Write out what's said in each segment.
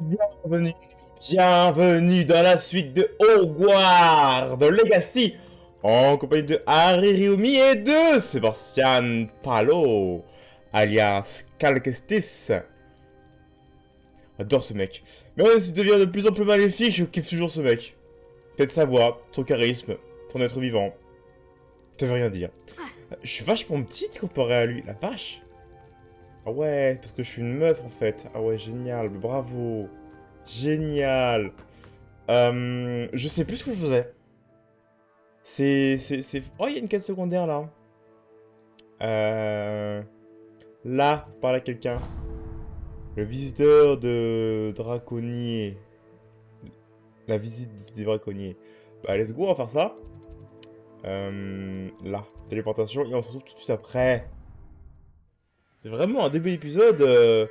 Bienvenue, bienvenue dans la suite de Hogwarts Legacy, en compagnie de Harry Rioumi et de Sébastien Palo, alias Calcestis. J'adore ce mec. Mais même s'il devient de plus en plus maléfique, je kiffe toujours ce mec. Peut-être sa voix, son charisme, son être vivant. Ça veut rien dire. Je suis vachement petite comparé à lui, la vache. Ah ouais, parce que je suis une meuf en fait. Ah ouais, génial, bravo. Génial. Je sais plus ce que je faisais. Oh, il y a une quête secondaire là. Là, faut parler à quelqu'un. Le visiteur de Draconnier. La visite des Braconniers. Bah, let's go, on va faire ça. Là, téléportation, et on se retrouve tout de suite après. C'est vraiment un début d'épisode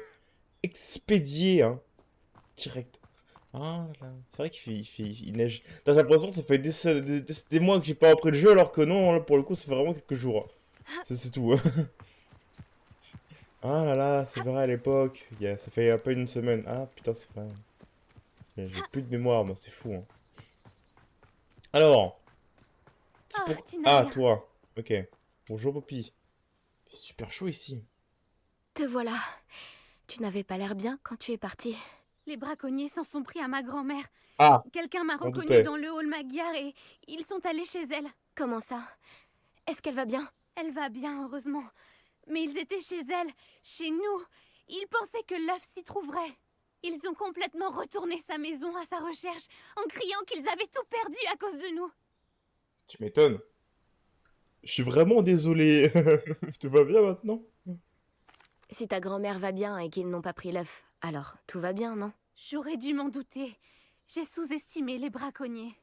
expédié, hein. Direct. Ah là, c'est vrai qu'il neige. T'as l'impression que ça fait des mois que j'ai pas repris le jeu, alors que non, là, pour le coup, ça fait vraiment quelques jours. C'est tout. Ah là là, c'est vrai à l'époque. Ça fait un peu une semaine. Ah putain, c'est vrai. J'ai plus de mémoire, moi, c'est fou. Hein. Alors, c'est Oh, pour. tu n'as Ah, rien. toi. Ok. Bonjour, Poppy. C'est super chaud ici. Te voilà. Tu n'avais pas l'air bien quand tu es parti. Les braconniers s'en sont pris à ma grand-mère. Ah, Quelqu'un m'a on reconnue doutait. dans le hall Magyar et ils sont allés chez elle. Comment ça? Est-ce qu'elle va bien? Elle va bien, heureusement. Mais ils étaient chez elle, chez nous. Ils pensaient que l'œuf s'y trouverait. Ils ont complètement retourné sa maison à sa recherche en criant qu'ils avaient tout perdu à cause de nous. Tu m'étonnes. Je suis vraiment désolé. Tout va bien maintenant? Si ta grand-mère va bien et qu'ils n'ont pas pris l'œuf, alors tout va bien, non? J'aurais dû m'en douter. J'ai sous-estimé les braconniers.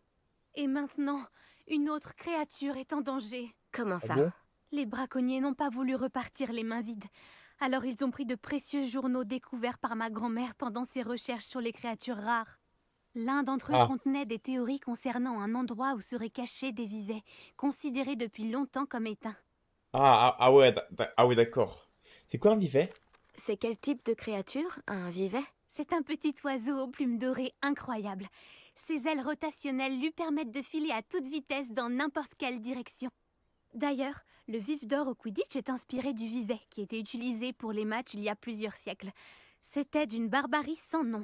Et maintenant, une autre créature est en danger. Comment Ah ça? bon? Les braconniers n'ont pas voulu repartir les mains vides. Alors ils ont pris de précieux journaux découverts par ma grand-mère pendant ses recherches sur les créatures rares. L'un d'entre eux Ah, contenait des théories concernant un endroit où seraient cachés des vivets, considérés depuis longtemps comme éteints. ah ouais, ah oui, d'accord. C'est quoi un vivet? C'est quel type de créature, un vivet? C'est un petit oiseau aux plumes dorées incroyables. Ses ailes rotationnelles lui permettent de filer à toute vitesse dans n'importe quelle direction. D'ailleurs, le vif d'or au Quidditch est inspiré du vivet qui était utilisé pour les matchs il y a plusieurs siècles. C'était d'une barbarie sans nom.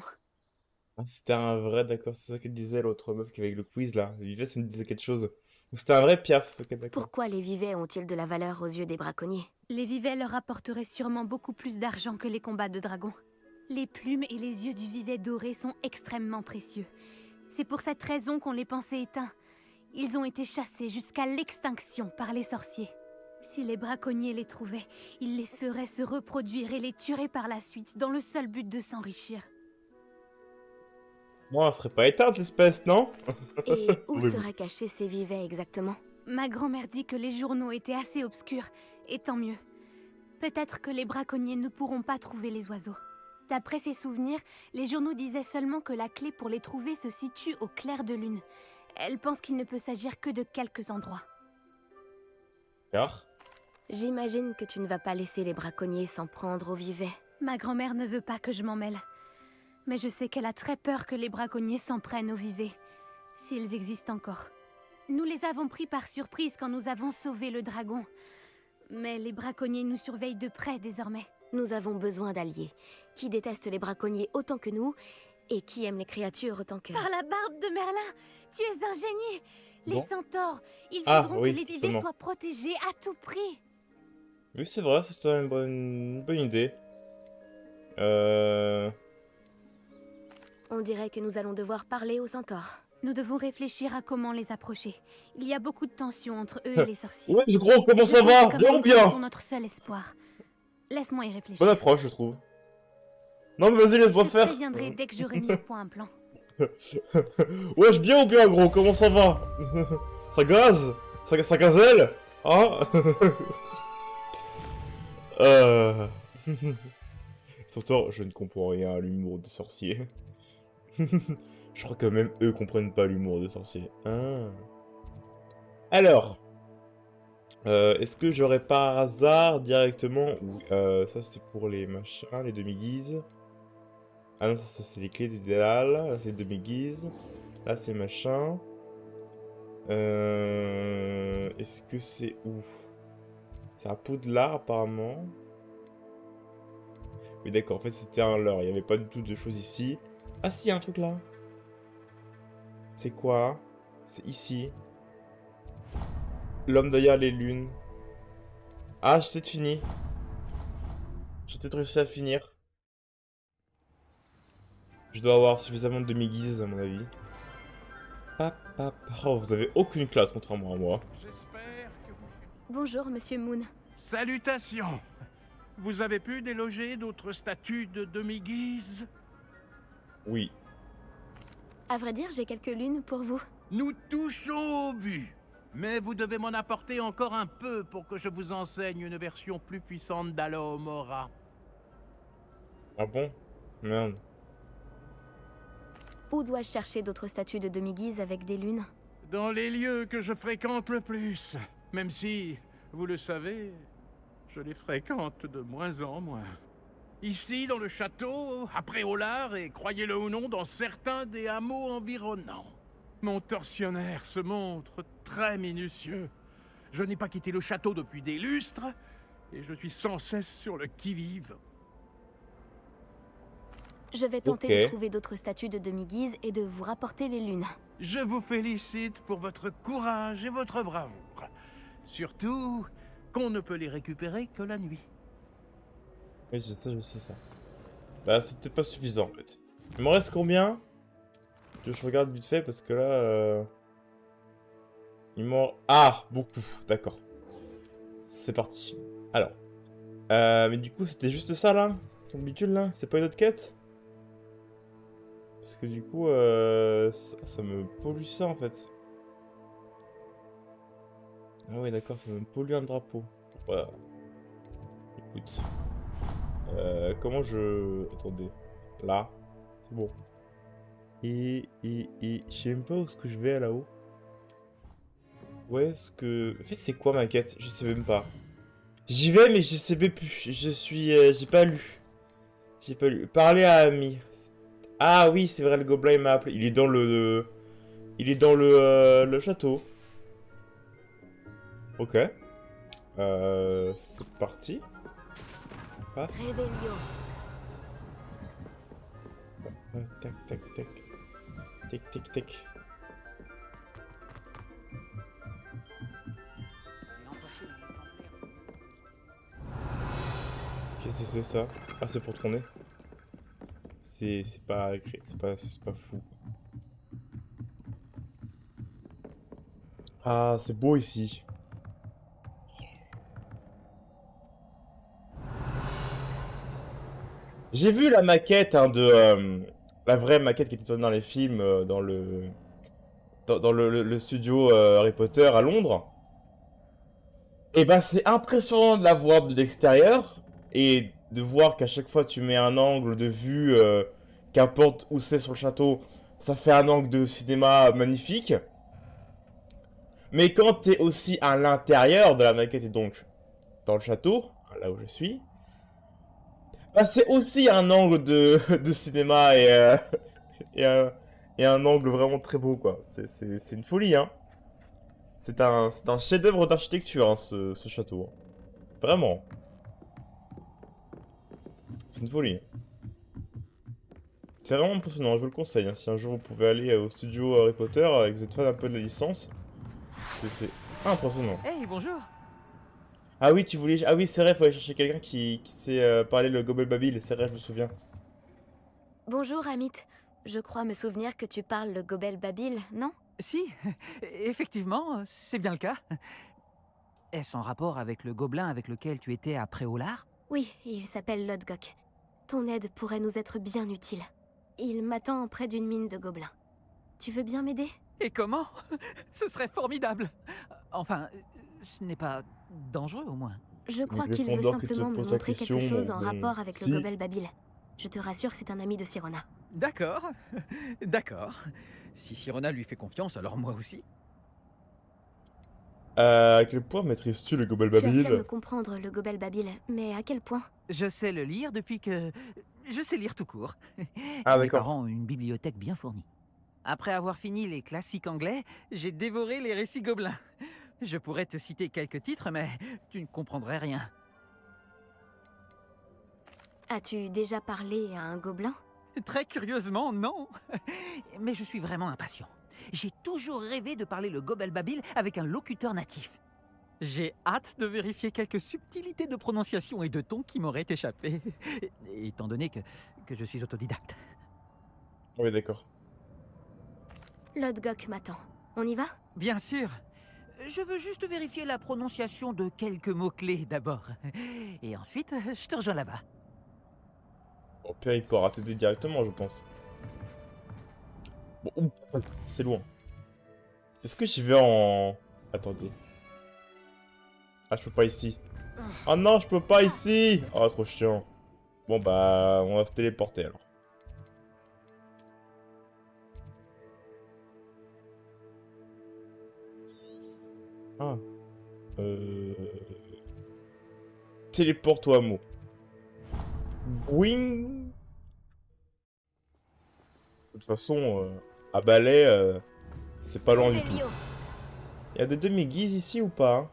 Ah, c'était un vrai, d'accord, c'est ça qu'elle disait l'autre meuf qui avait le quiz là. Le vivet, ça me disait quelque chose. C'était un vrai piaf, ok, d'accord. Pourquoi les vivets ont-ils de la valeur aux yeux des braconniers? Les vivets leur apporteraient sûrement beaucoup plus d'argent que les combats de dragons. Les plumes et les yeux du vivet doré sont extrêmement précieux. C'est pour cette raison qu'on les pensait éteints. Ils ont été chassés jusqu'à l'extinction par les sorciers. Si les braconniers les trouvaient, ils les feraient se reproduire et les tueraient par la suite dans le seul but de s'enrichir. Moi, elle serait pas éteinte l'espèce, non? Et où Oui, bon. seraient cachés ces vivets exactement? Ma grand-mère dit que les journaux étaient assez obscurs, et tant mieux. Peut-être que les braconniers ne pourront pas trouver les oiseaux. D'après ses souvenirs, les journaux disaient seulement que la clé pour les trouver se situe au clair de lune. Elle pense qu'il ne peut s'agir que de quelques endroits. D'accord. J'imagine que tu ne vas pas laisser les braconniers s'en prendre aux vivets. Ma grand-mère ne veut pas que je m'en mêle. Mais je sais qu'elle a très peur que les braconniers s'en prennent aux vivets, s'ils existent encore. Nous les avons pris par surprise quand nous avons sauvé le dragon. Mais les braconniers nous surveillent de près désormais. Nous avons besoin d'alliés, qui détestent les braconniers autant que nous, et qui aiment les créatures autant que... Par la barbe de Merlin, tu es un génie! Les Bon. centaures, ils Ah, voudront que oui, les vivets seulement. soient protégés à tout prix. Oui, c'est vrai, c'est une bonne idée. On dirait que nous allons devoir parler aux centaures. Nous devons réfléchir à comment les approcher. Il y a beaucoup de tension entre eux et les sorciers. Ouais, je crois, comment Je ça pense va? quand Bien même ou qu'ils bien? sont notre seul espoir. Laisse-moi y Bonne réfléchir. approche, je trouve. Non, mais vas-y, laisse-moi Je te faire. préviendrai dès que j'aurai mis au point un plan. Wesh, bien ou bien, gros? Comment ça va? Ça gaze? Ça gazelle? Hein? euh... Surtout, je ne comprends rien à l'humour des sorciers. Je crois que même eux comprennent pas l'humour des sorciers. Ah. Alors, est-ce que j'aurais par hasard directement... Oui, ça c'est pour les machins, les demi-guises. Ah non, ça c'est les clés du Dédale. Là c'est demi-guise. Là c'est machin. Est-ce que c'est où? C'est à Poudlard apparemment. Oui d'accord, en fait c'était un leurre. Il n'y avait pas du tout de choses ici. Ah si, il y a un truc là. C'est quoi? C'est ici. L'homme derrière les lunes. Ah, j'ai peut-être fini. J'ai peut-être réussi à finir. Je dois avoir suffisamment de demi-guise à mon avis. Oh, vous avez aucune classe contrairement à moi. J'espère que vous... Bonjour, monsieur Moon. Salutations. Vous avez pu déloger d'autres statues de demi-guise? Oui. À vrai dire, j'ai quelques lunes pour vous. Nous touchons au but. Mais vous devez m'en apporter encore un peu pour que je vous enseigne une version plus puissante d'Alohomora. Ah bon? Merde. Où dois-je chercher d'autres statues de demi-guise avec des lunes? Dans les lieux que je fréquente le plus. Même si, vous le savez, je les fréquente de moins en moins. Ici, dans le château, à Préolard, et croyez-le ou non, dans certains des hameaux environnants. Mon tortionnaire se montre très minutieux. Je n'ai pas quitté le château depuis des lustres, et je suis sans cesse sur le qui-vive. Je vais tenter Ok. de trouver d'autres statues de demi-guise et de vous rapporter les lunes. Je vous félicite pour votre courage et votre bravoure. Surtout qu'on ne peut les récupérer que la nuit. Oui, je sais ça. Bah, c'était pas suffisant en fait. Il m'en reste combien? Je regarde vite fait parce que là. Il m'en. Ah! Beaucoup, d'accord. C'est parti. Alors. Mais du coup, c'était juste ça là? Ton bidule là? C'est pas une autre quête? Parce que du coup, ça me pollue ça en fait. Ah ouais, d'accord, ça me pollue un drapeau. Voilà. Écoute. Comment je... Attendez. Là. C'est bon. Et... Je sais même pas où est-ce que je vais là-haut. Où est-ce que... En fait, c'est quoi ma quête? Je sais même pas. J'y vais, mais je sais même plus. Je suis... j'ai pas lu. J'ai pas lu. Parler à Ami. Ah oui, c'est vrai, le gobelin il m'a appelé. Il est dans le... Il est dans le château. Ok. C'est parti. Ah. Réveillon. Tac, tac, tac. Tic, tic, tic. Qu'est-ce que c'est ça? Ah, c'est pour tourner. C'est pas... C'est pas fou. Ah, c'est beau ici. J'ai vu la maquette hein, de... la vraie maquette qui était tournée dans les films, dans le... Dans le studio Harry Potter à Londres. Et bah c'est impressionnant de la voir de l'extérieur. Et de voir qu'à chaque fois tu mets un angle de vue, qu'importe où c'est sur le château, ça fait un angle de cinéma magnifique. Mais quand t'es aussi à l'intérieur de la maquette et donc dans le château, là où je suis, bah c'est aussi un angle de, de cinéma et, un, et un angle vraiment très beau quoi. C'est une folie hein. C'est un chef-d'œuvre d'architecture hein, ce château. Vraiment. C'est une folie. C'est vraiment impressionnant, je vous le conseille. Hein, si un jour vous pouvez aller au studio Harry Potter et que vous êtes fan un peu de la licence, c'est impressionnant. Hey, bonjour. Ah oui, tu voulais... Ah oui, c'est vrai, il fallait chercher quelqu'un qui sait parler le Gobel Babil. C'est vrai, je me souviens. Bonjour, Amit. Je crois me souvenir que tu parles le Gobel Babil, non? Si, effectivement, c'est bien le cas. Est-ce en rapport avec le gobelin avec lequel tu étais à Préolard? Oui, il s'appelle Lodgok. Ton aide pourrait nous être bien utile. Il m'attend près d'une mine de gobelins. Tu veux bien m'aider? Et comment? Ce serait formidable. Enfin, ce n'est pas dangereux au moins. Je crois qu'il veut Gryffondor qui te simplement me pose la montrer question, quelque chose bon, en bon, rapport avec si. le Gobel Babil. Je te rassure, c'est un ami de Sirona. D'accord, d'accord. Si Sirona lui fait confiance, alors moi aussi. À quel point maîtrises-tu le Gobel Tu affirmes Babil? comprendre le Gobel Babil, mais à quel point? Je sais le lire depuis que... je sais lire tout court. Ah, Mes d'accord. parents ont une bibliothèque bien fournie. Après avoir fini les classiques anglais, j'ai dévoré les récits gobelins. Je pourrais te citer quelques titres, mais tu ne comprendrais rien. As-tu déjà parlé à un gobelin? Très curieusement, non. Mais je suis vraiment impatient. J'ai toujours rêvé de parler le gobelbabil avec un locuteur natif. J'ai hâte de vérifier quelques subtilités de prononciation et de ton qui m'auraient échappé, étant donné que je suis autodidacte. Oui, d'accord. Lodgok m'attend. On y va? Bien sûr. Je veux juste vérifier la prononciation de quelques mots-clés d'abord. Et ensuite, je te rejoins là-bas. Au pire, il pourra t'aider directement, je pense. Bon, ouh, c'est loin. Est-ce que j'y vais en... Attendez. Ah, je peux pas ici. Ah non, je peux pas ici. Oh, trop chiant. Bon, bah, on va se téléporter, alors. Ah. Téléporte au hameau. Boing. De toute façon, à balai, c'est pas loin du tout. Il y a des demi-guises ici ou pas hein?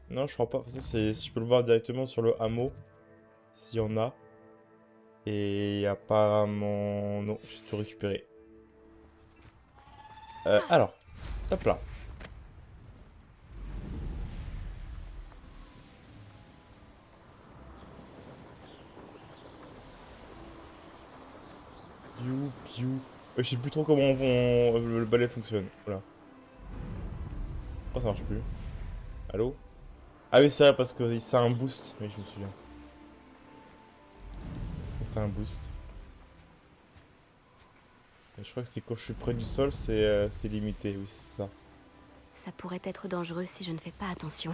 Non, je crois pas. Ça, c'est si je peux le voir directement sur le hameau. S'il y en a. Et apparemment... Non, j'ai tout récupéré. Alors, hop là. Piou, piou. Je sais plus trop comment le balai fonctionne. Voilà. Oh, ça marche plus. Allô? Ah oui, c'est vrai, parce que ça a un boost. Oui, je me souviens. C'était un boost. Et je crois que c'est quand je suis près du sol, c'est limité. Oui, c'est ça. Ça pourrait être dangereux si je ne fais pas attention.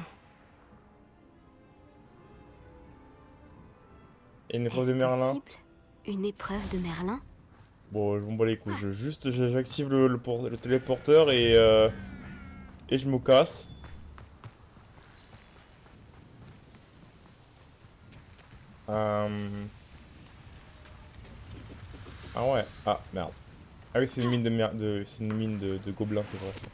Et une épreuve de Est-ce Merlin. possible? Une épreuve de Merlin? Bon, je m'en bats les couilles. J'active le téléporteur et je me casse. Ah ouais. Ah merde. Ah oui, c'est une mine c'est une mine de gobelins, c'est vrai. Ça.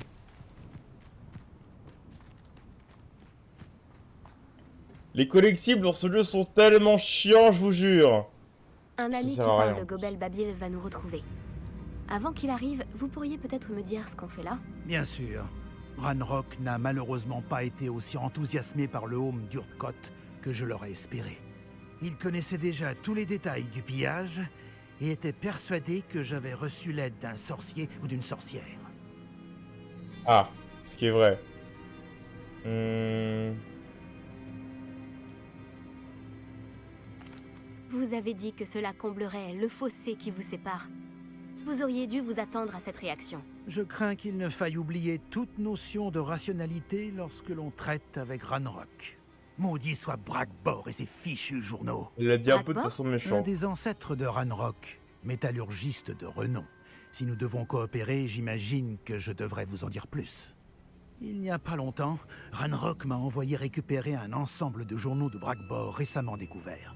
Les collectibles dans ce jeu sont tellement chiants, je vous jure. Un Ça ami qui sert à rien, parle en le Gobelbabil va nous retrouver. Avant qu'il arrive, vous pourriez peut-être me dire ce qu'on fait là? Bien sûr. Ranrock n'a malheureusement pas été aussi enthousiasmé par le home d'Urtkot que je l'aurais espéré. Il connaissait déjà tous les détails du pillage et était persuadé que j'avais reçu l'aide d'un sorcier ou d'une sorcière. Ah, ce qui est vrai. Vous avez dit que cela comblerait le fossé qui vous sépare. Vous auriez dû vous attendre à cette réaction. Je crains qu'il ne faille oublier toute notion de rationalité lorsque l'on traite avec Ranrock. Maudit soit Brackbor et ses fichus journaux. Il l'a dit un peu de Brackbor façon Un méchante. des ancêtres de Ranrock, métallurgiste de renom. Si nous devons coopérer, j'imagine que je devrais vous en dire plus. Il n'y a pas longtemps, Ranrock m'a envoyé récupérer un ensemble de journaux de Brackbor récemment découverts.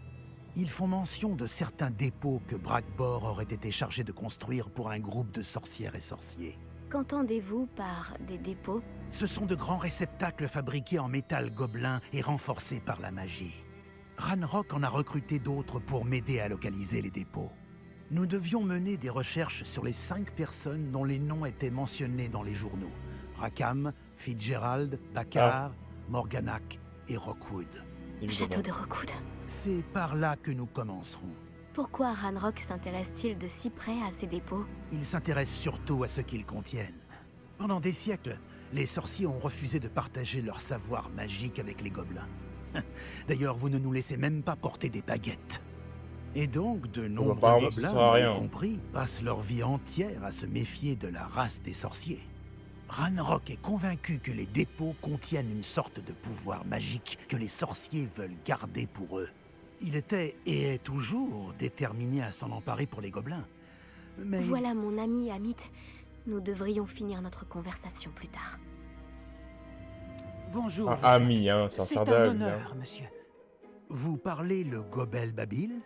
Ils font mention de certains dépôts que Brackbor aurait été chargé de construire pour un groupe de sorcières et sorciers. Qu'entendez-vous par des dépôts? Ce sont de grands réceptacles fabriqués en métal gobelin et renforcés par la magie. Ranrock en a recruté d'autres pour m'aider à localiser les dépôts. Nous devions mener des recherches sur les 5 personnes dont les noms étaient mentionnés dans les journaux. Rackham, Fitzgerald, Bakar, Morganac et Rockwood. Évidemment. Château de Rockwood. C'est par là que nous commencerons. Pourquoi Ranrock s'intéresse-t-il de si près à ces dépôts? Ils s'intéressent surtout à ce qu'ils contiennent. Pendant des siècles, les sorciers ont refusé de partager leur savoir magique avec les gobelins. D'ailleurs, vous ne nous laissez même pas porter des baguettes. Et donc, de nombreux apparemment, ça gobelins, sert à vous rien. l'avez compris, passent leur vie entière à se méfier de la race des sorciers. Ranrock est convaincu que les dépôts contiennent une sorte de pouvoir magique que les sorciers veulent garder pour eux. Il était, et est toujours, déterminé à s'en emparer pour les gobelins. Mais... Voilà mon ami Amit. Nous devrions finir notre conversation plus tard. Bonjour. Un ami, hein, c'est un C'est sardin. un honneur, monsieur. Vous parlez le Gobel Babil?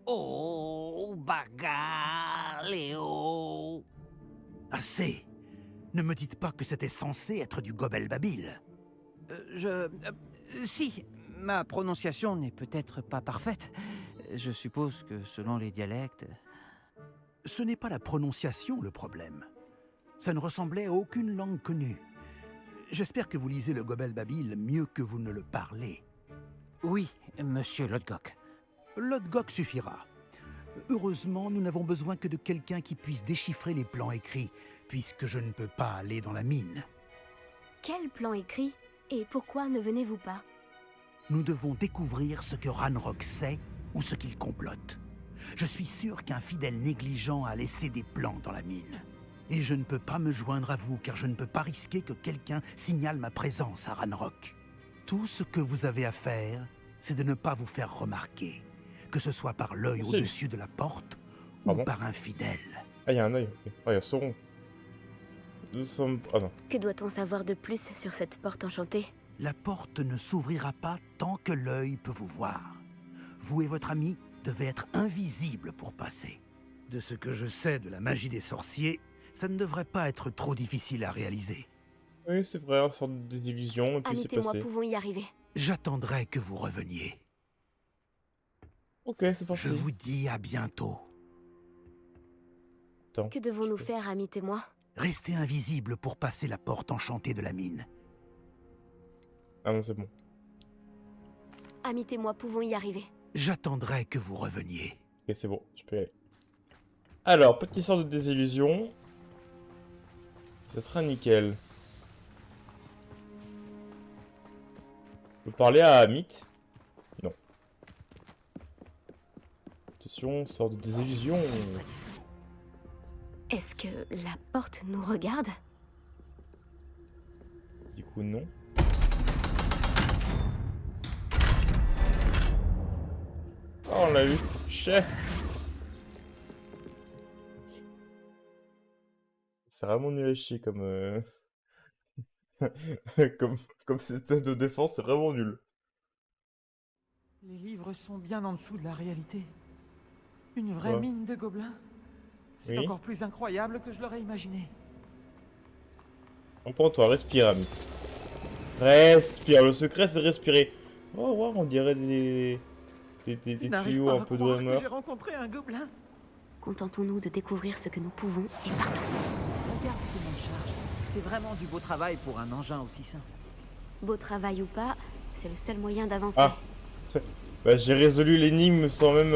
Oh, bagarre, Léo. Assez! Ne me dites pas que c'était censé être du Gobel Babil. Si, ma prononciation n'est peut-être pas parfaite. Je suppose que selon les dialectes... Ce n'est pas la prononciation le problème. Ça ne ressemblait à aucune langue connue. J'espère que vous lisez le Gobel Babil mieux que vous ne le parlez. Oui, monsieur Lodgok. Lodgok suffira. Heureusement, nous n'avons besoin que de quelqu'un qui puisse déchiffrer les plans écrits, puisque je ne peux pas aller dans la mine. Quel plan écrit? Et pourquoi ne venez-vous pas? Nous devons découvrir ce que Ranrock sait ou ce qu'il complote. Je suis sûr qu'un fidèle négligent a laissé des plans dans la mine. Et je ne peux pas me joindre à vous, car je ne peux pas risquer que quelqu'un signale ma présence à Ranrock. Tout ce que vous avez à faire, c'est de ne pas vous faire remarquer, que ce soit par l'œil Si. au-dessus de la porte ou Pardon. par un fidèle. Ah, il y a un œil. Ok. Ah, il y a Sauron. Nous sommes... Ah non. Que doit-on savoir de plus sur cette porte enchantée? La porte ne s'ouvrira pas tant que l'œil peut vous voir. Vous et votre ami devez être invisibles pour passer. De ce que je sais de la magie des sorciers, ça ne devrait pas être trop difficile à réaliser. Oui, c'est vrai, une sorte de désillusion, et puis c'est Amit et moi passé. pouvons y arriver. J'attendrai que vous reveniez. Ok, c'est parti. Je vous dis à bientôt. Attends. Que devons-nous faire, Amit et moi? Restez invisible pour passer la porte enchantée de la mine. Ah non, c'est bon. Amit et moi pouvons y arriver. J'attendrai que vous reveniez. Ok, c'est bon, je peux y aller. Alors, petit sort de désillusion. Ça sera nickel. Je peux parler à Amit? Non. Attention, sort de désillusion. Est-ce que la porte nous regarde? Du coup, non. Oh, on l'a eu. Chef. C'est vraiment nul à chier comme... comme ces tests de défense, c'est vraiment nul. Les livres sont bien en dessous de la réalité. Une vraie Quoi? mine de gobelins. C'est Oui. encore plus incroyable que je l'aurais imaginé. Comprends-toi, respire, Amit. Respire, le secret c'est respirer. Oh, wow, on dirait des Je n'arrive tuyaux pas un à peu de croire que rumeur. j'ai rencontré un gobelin. Contentons-nous de découvrir ce que nous pouvons et partons. Regarde ces mains charges. C'est vraiment du beau travail pour un engin aussi simple. Beau travail ou pas, c'est le seul moyen d'avancer. Ah. Bah, j'ai résolu l'énigme sans même...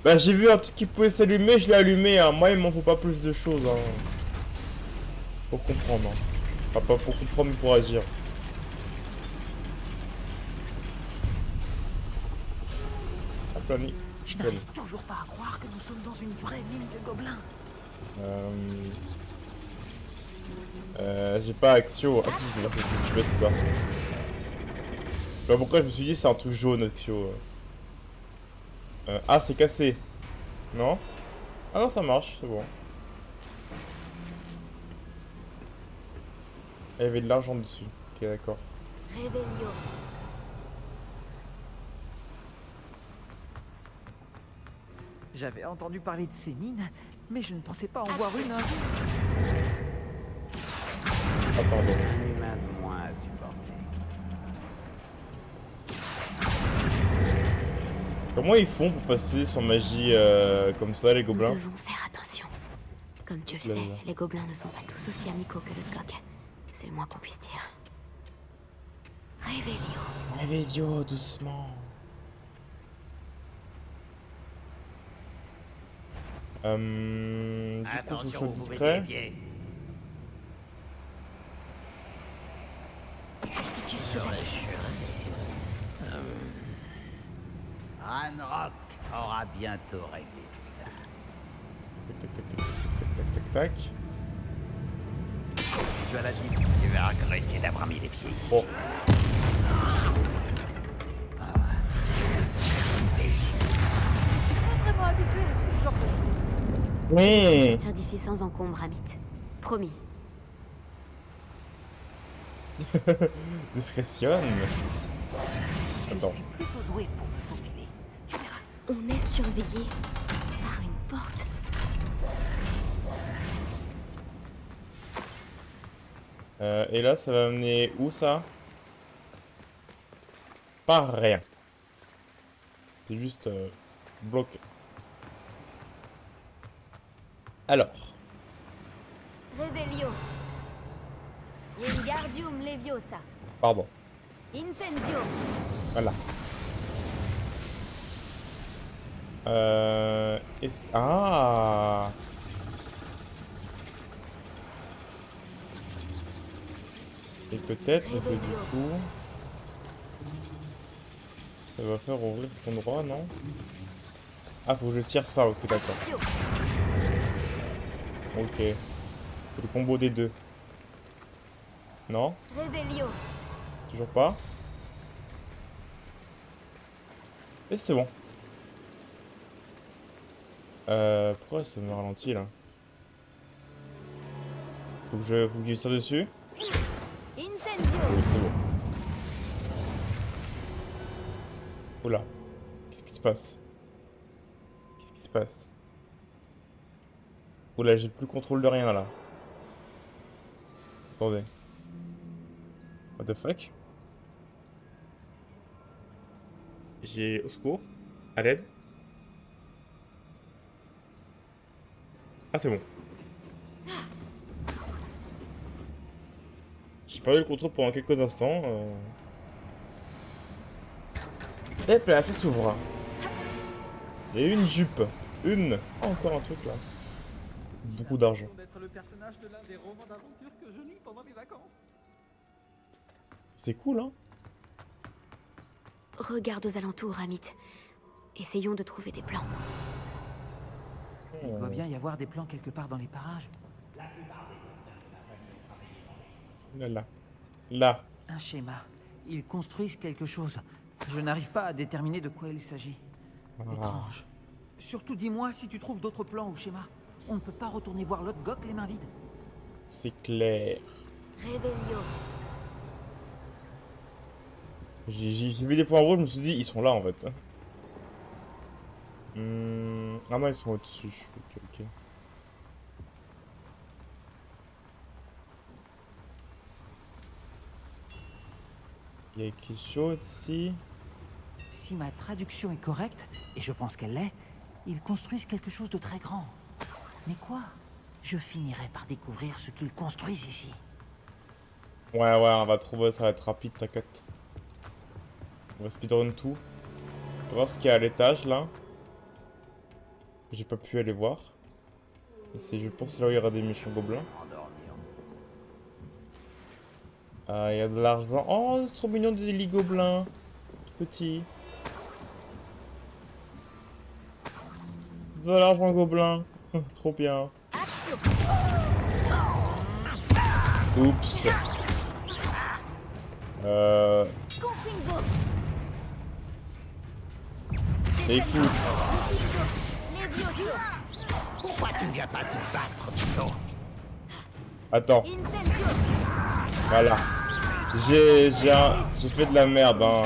Bah, j'ai vu un truc qui pouvait s'allumer, je l'ai allumé. Hein. Moi, il m'en faut pas plus de choses. Hein. Pour comprendre. Hein. Enfin, pas pour comprendre, mais pour agir. Hop là, Je n'arrive toujours pas à croire que nous sommes dans une vraie mine de gobelins. J'ai pas Axio. Ah si, je vais mettre ça. Je sais pas pourquoi je me suis dit c'est un truc jaune Axio. Ah, c'est cassé. Non? Ah non, ça marche, c'est bon. Il y avait de l'argent dessus. Ok, d'accord. Réveillon. J'avais entendu parler de ces mines, mais je ne pensais pas en voir une un jour. Ah, pardon. Même moins à supporter. Comment ils font pour passer sur magie comme ça, les Nous gobelins? devons faire attention. Comme tu le Là, sais, là. les gobelins ne sont pas tous aussi amicaux que le coq. C'est le moins qu'on puisse dire. Réveillon. Réveillon, doucement. Du coup, faut que je Attention, sois vous mettez discret. les pieds. Juste Ranrock aura bientôt réglé tout ça. Tac, tac, tac, tac, tac, tac, tac, tac. Tu as la vie, tu vas regretter d'avoir mis les pieds ici. Bon. Pas vraiment habitué à ce genre de choses. Mmh. sortir d'ici sans encombre, Amit. Promis. Discrétionne. Je Attends. suis plutôt doué pour me faufiler. Tu verras. On est surveillé par une porte. Et là, ça va mener où ça? Pas rien. C'est juste bloqué. Alors. Revelio. Wingardium Leviosa. Pardon. Incendio. Voilà. Ah. Et peut-être que du coup, ça va faire ouvrir cet endroit, non? Ah, faut que je tire ça, ok, d'accord. Ok. C'est le combo des deux. Non? Revelio. Toujours pas? Et c'est bon. Pourquoi ça me ralentit là? Faut que je tire dessus? Incendio. Oui, c'est bon. Oula. Qu'est-ce qui se passe? Qu'est-ce qui se passe? Oula, j'ai plus le contrôle de rien là. Attendez. What the fuck? J'ai... Au secours? À l'aide? Ah, c'est bon. J'ai perdu le contrôle pendant quelques instants. Et puis là, ça s'ouvre. Il y a une jupe. Une. Oh, encore un truc là. Beaucoup d'argent. D'être le personnage de l'un des romans d'aventure que je lis pendant les vacances. C'est cool, hein? Regarde aux alentours, Amit. Essayons de trouver des plans. Il doit bien y avoir des plans quelque part dans les parages. Là, là. Là. Un schéma. Ils construisent quelque chose. Je n'arrive pas à déterminer de quoi il s'agit. Étrange. Surtout dis-moi si tu trouves d'autres plans ou schémas. On ne peut pas retourner voir l'autre Gok les mains vides. C'est clair. Revelio. J'ai vu des points rouges, je me suis dit, ils sont là en fait. Ah non, ils sont au-dessus. Ok, ok. Il y a quelque chose ici. Si ma traduction est correcte, et je pense qu'elle l'est, ils construisent quelque chose de très grand. Mais quoi? Je finirai par découvrir ce qu'ils construisent ici. Ouais, on va trouver, ça va être rapide, t'inquiète. On va speedrun tout. On va voir ce qu'il y a à l'étage là. J'ai pas pu aller voir. Et c'est, je pense, là où il y aura des méchants gobelins. Ah, il y a de l'argent. Oh, c'est trop mignon des lits gobelins. Tout petit. De l'argent gobelin. Trop bien. Oups. Confringo. Écoute. Levioso. Pourquoi tu ne viens pas te battre plutôt? Attends. Incendio. Voilà. J'ai fait de la merde, hein.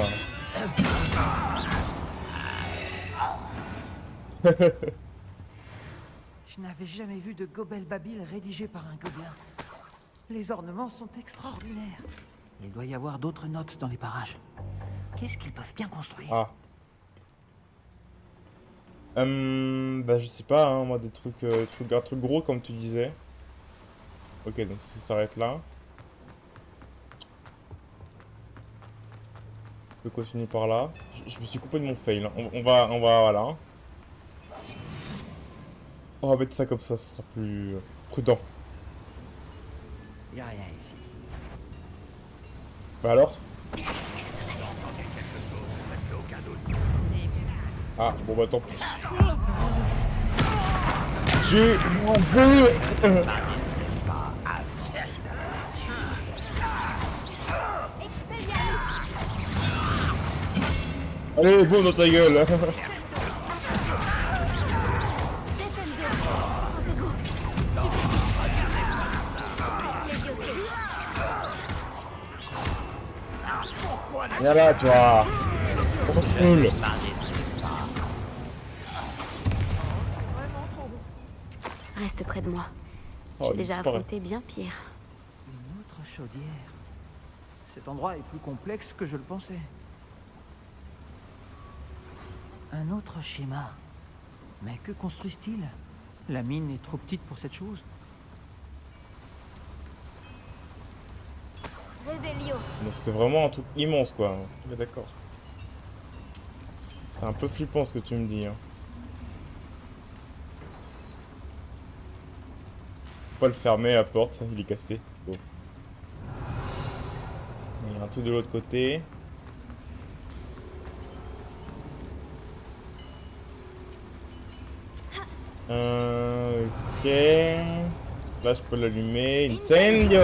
Je n'avais jamais vu de Gobel Babil rédigé par un gobelin. Les ornements sont extraordinaires. Il doit y avoir d'autres notes dans les parages. Qu'est-ce qu'ils peuvent bien construire? Ah. Bah je sais pas, hein, moi des trucs, un truc gros comme tu disais. Ok, donc ça s'arrête là. Je peux continuer par là. Je me suis coupé de mon fail. Hein. On va, voilà. On va mettre ça comme ça sera plus prudent. Y a rien ici. Bah alors? Ah, bon bah tant pis. J'ai mon bleu. Allez, boum dans ta gueule. Descendo. Protego. Levioso. Viens là, toi. Nul. Reste près de moi. Oh, J'ai il déjà disparaît. affronté bien pire. Une autre chaudière. Cet endroit est plus complexe que je le pensais. Un autre schéma. Mais que construisent-ils? La mine est trop petite pour cette chose. Revelio. Donc c'est vraiment un truc immense quoi. Ouais, d'accord. C'est un peu flippant ce que tu me dis. Hein. Faut pas le fermer la porte, il est cassé. Bon. Il y a un truc de l'autre côté. Ok. Là je peux l'allumer. Incendio!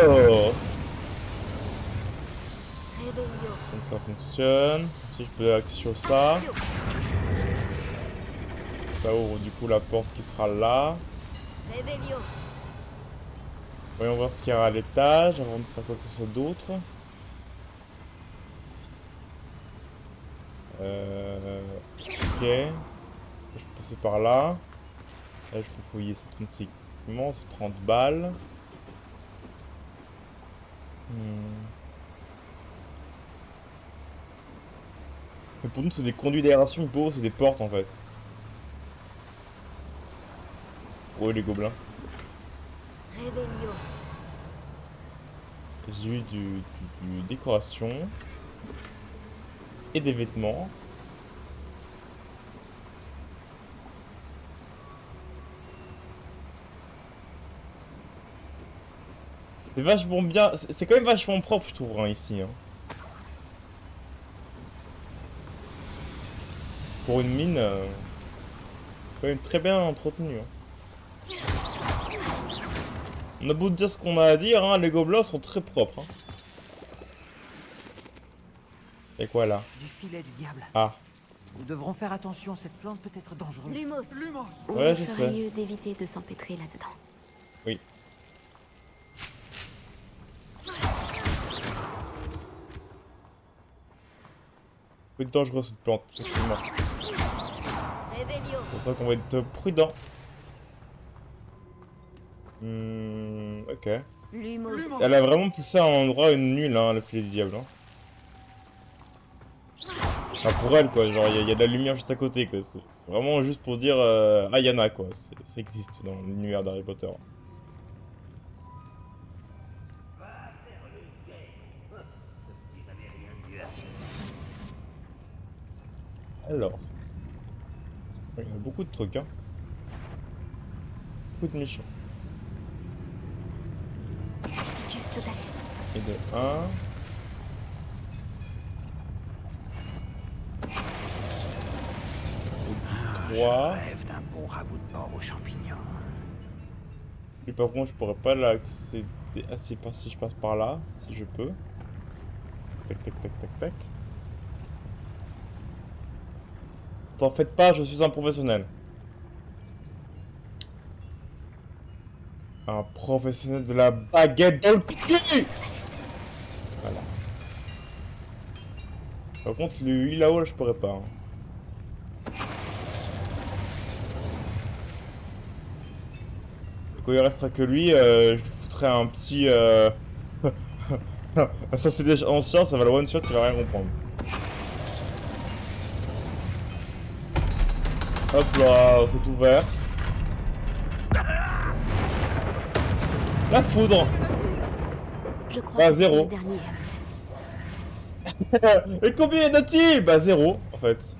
Revelio. Donc ça fonctionne. Si je peux actionner ça. Ça ouvre du coup la porte qui sera là. Revelio. Voyons voir ce qu'il y a à l'étage avant de faire quoi que ce soit d'autre. Ok. Je peux passer par là. Là, je peux fouiller ce truc immense, 30 balles. Mais pour nous, c'est des conduits d'aération, pour eux, c'est des portes en fait. Pour eux, les gobelins. Revelio. J'ai eu du décoration. Et des vêtements. C'est vachement bien. C'est quand même vachement propre, je trouve, hein, ici. Hein. Pour une mine, quand même très bien entretenue. Hein. On a beau dire ce qu'on a à dire, hein, les gobelins sont très propres. Hein. Et quoi là? Du filet du diable. Ah, Nous devrons faire attention, cette plante peut être dangereuse. Lumos. On Ouais, je ferait sais. mieux d'éviter de s'empêtrer là-dedans. oui. Peu dangereux cette plante, effectivement. Revelio. C'est pour ça qu'on va être prudent. Ok. Lumos. Elle a vraiment poussé à un endroit nul, hein, le filet du diable. Hein. Enfin, pour elle, quoi. Genre, il y a de la lumière juste à côté, quoi. C'est vraiment juste pour dire ah, y en a, quoi. Ça existe dans l'univers d'Harry Potter. Alors. Il y a beaucoup de trucs, hein. Beaucoup de méchants. Juste Dalus. Et de 1. Je 3. rêve d'un bon ragoût de porc aux champignons. Et par contre, je pourrais pas l'accéder. Ah, si je passe par là, si je peux. Tac, tac, tac, tac, tac. T'en faites pas, je suis un professionnel. Un professionnel de la baguette dans le cul. Voilà. Par contre, lui là-haut, là, je pourrais pas. Hein. Quand il restera que lui, je lui foutrai un petit... ça c'est déjà ancien, ça va le one shot, il va rien comprendre. Hop là, c'est ouvert. La foudre. Je crois Bah, que zéro. c'était le dernier. Et combien y en a-t-il? Bah 0 en fait.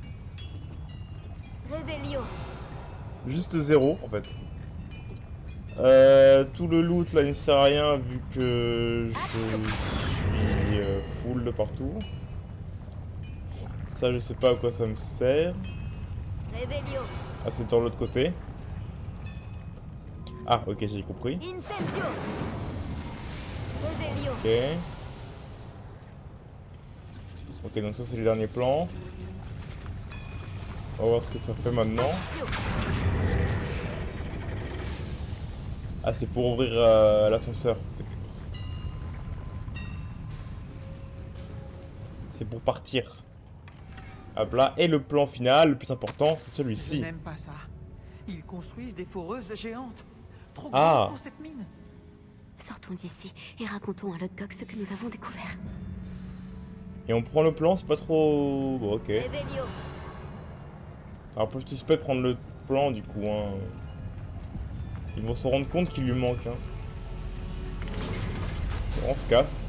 Revelio. Juste 0 en fait. Tout le loot là il ne sert à rien vu que je suis full de partout. Ça je sais pas à quoi ça me sert. Revelio. Ah c'est dans l'autre côté. Ah ok j'ai compris. Incendio. Revelio. Ok. Ok donc ça c'est le dernier plan. On va voir ce que ça fait maintenant. Ah c'est pour ouvrir l'ascenseur. C'est pour partir. Hop là, et le plan final, le plus important, c'est Je celui-ci. n'aime pas ça. Ils construisent des foreuses géantes. Trop Ah. grandes pour cette mine. Sortons d'ici et racontons à Lodgok ce que nous avons découvert. Et on prend le plan, c'est pas trop... Bon, ok. Revelio. Alors, un peu suspect de prendre le plan, du coup, hein. Ils vont se rendre compte qu'il lui manque, hein. Bon, on se casse.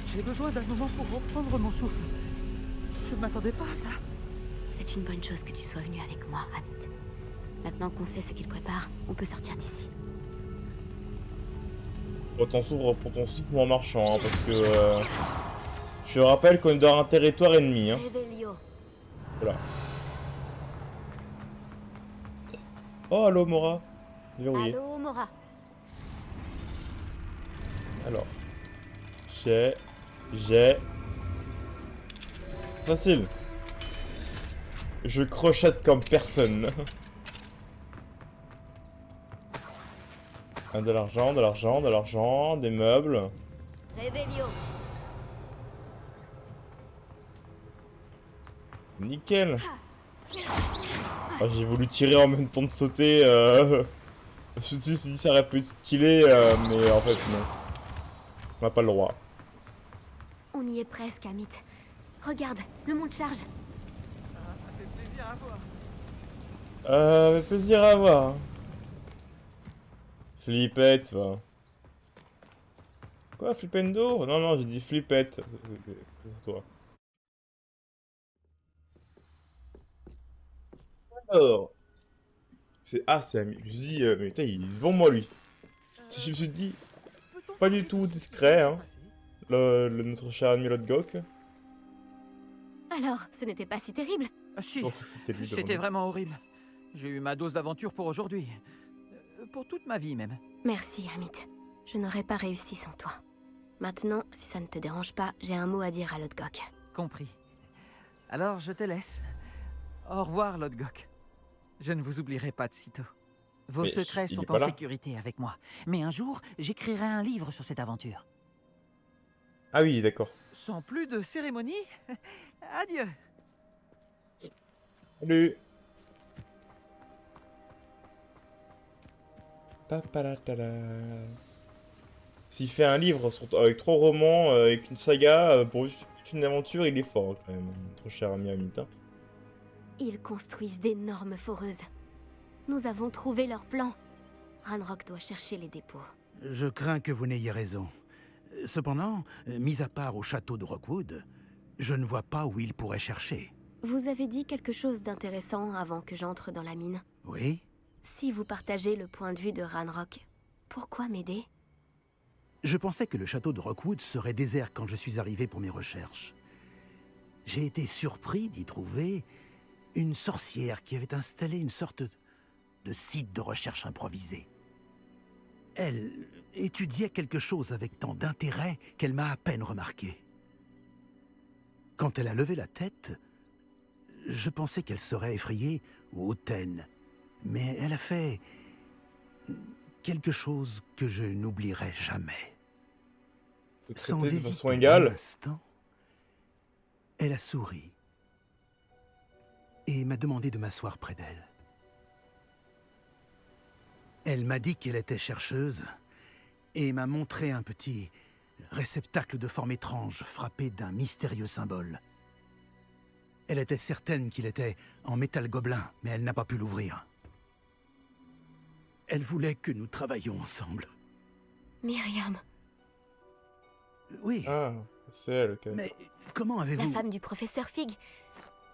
J'ai besoin d'un moment pour reprendre mon souffle. Je ne m'attendais pas à ça. C'est une bonne chose que tu sois venu avec moi, Amit. Maintenant qu'on sait ce qu'il prépare, on peut sortir d'ici. Pour ton souffle en marchant, hein, parce que... je rappelle qu'on est dans un territoire ennemi, hein. Revelio. Voilà. Oh, allô, Mora. Verrouillé. Allô, Mora. Alors. J'ai... Facile. Je crochette comme personne. Ah, de l'argent, des meubles. Revelio. Nickel. Ah, j'ai voulu tirer en même temps de sauter. Je me suis dit ça aurait pu être stylé, mais en fait non. On n'a pas le droit. On y est presque, Amit. Regarde, le monde charge. Ça fait plaisir à voir. Plaisir à voir. Hein. Flippette, va. Quoi, flippendo? Non, non, j'ai dit flippette. C'est toi. Alors. C'est ami. Je me suis dit, mais putain, il est devant moi lui. Je me suis dit, pas du tout discret, hein. Notre cher ami Lodgok. Alors, ce n'était pas si terrible. Si, Je pensais que c'était lui devant c'était nous. vraiment horrible. J'ai eu ma dose d'aventure pour aujourd'hui. Pour toute ma vie même. Merci, Amit. Je n'aurais pas réussi sans toi. Maintenant, si ça ne te dérange pas, j'ai un mot à dire à Lodgok. Compris. Alors je te laisse. Au revoir, Lodgok. Je ne vous oublierai pas de sitôt. Vos Mais secrets il est sont pas en là. sécurité avec moi. Mais un jour, j'écrirai un livre sur cette aventure. Ah oui, d'accord. Sans plus de cérémonie, adieu. Salut. Papalatala. S'il fait un livre avec 3 romans, avec une saga, pour juste une aventure, il est fort quand même, notre cher ami Amit. Hein. Ils construisent d'énormes foreuses. Nous avons trouvé leur plan. Ranrock doit chercher les dépôts. Je crains que vous n'ayez raison. Cependant, mis à part au château de Rockwood, je ne vois pas où il pourrait chercher. Vous avez dit quelque chose d'intéressant avant que j'entre dans la mine. Oui? Si vous partagez le point de vue de Ranrock, pourquoi m'aider? Je pensais que le château de Rockwood serait désert quand je suis arrivé pour mes recherches. J'ai été surpris d'y trouver une sorcière qui avait installé une sorte de site de recherche improvisé. Elle étudiait quelque chose avec tant d'intérêt qu'elle m'a à peine remarqué. Quand elle a levé la tête, je pensais qu'elle serait effrayée ou hautaine, mais elle a fait quelque chose que je n'oublierai jamais. Le Sans traiter de hésiter façon un égale. instant, elle a souri et m'a demandé de m'asseoir près d'elle. Elle m'a dit qu'elle était chercheuse et m'a montré un petit réceptacle de forme étrange frappé d'un mystérieux symbole. Elle était certaine qu'il était en métal gobelin, mais elle n'a pas pu l'ouvrir. Elle voulait que nous travaillions ensemble. Myriam, Oui, Ah, c'est elle, ok. mais comment la avez-vous... femme du professeur Fig.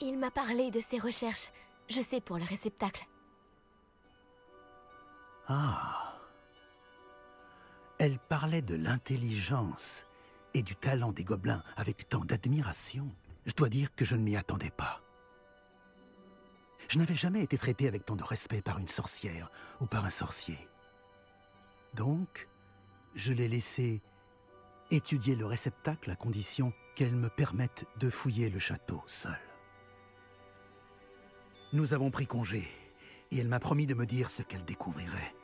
Il m'a parlé de ses recherches. Je sais pour le réceptacle. Ah. Elle parlait de l'intelligence et du talent des gobelins avec tant d'admiration. Je dois dire que je ne m'y attendais pas. Je n'avais jamais été traité avec tant de respect par une sorcière ou par un sorcier. Donc, je l'ai laissé étudier le réceptacle à condition qu'elle me permette de fouiller le château seule. Nous avons pris congé et elle m'a promis de me dire ce qu'elle découvrirait.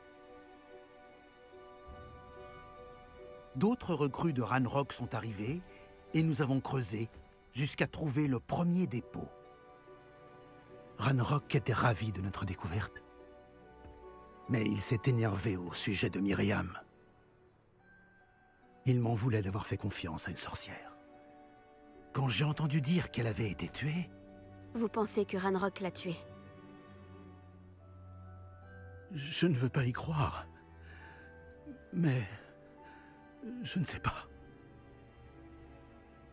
D'autres recrues de Ranrock sont arrivées et nous avons creusé jusqu'à trouver le premier dépôt. Ranrock était ravi de notre découverte. Mais il s'est énervé au sujet de Myriam. Il m'en voulait d'avoir fait confiance à une sorcière. Quand j'ai entendu dire qu'elle avait été tuée, Vous pensez que Ranrock l'a tué? je ne veux pas y croire. Mais je ne sais pas.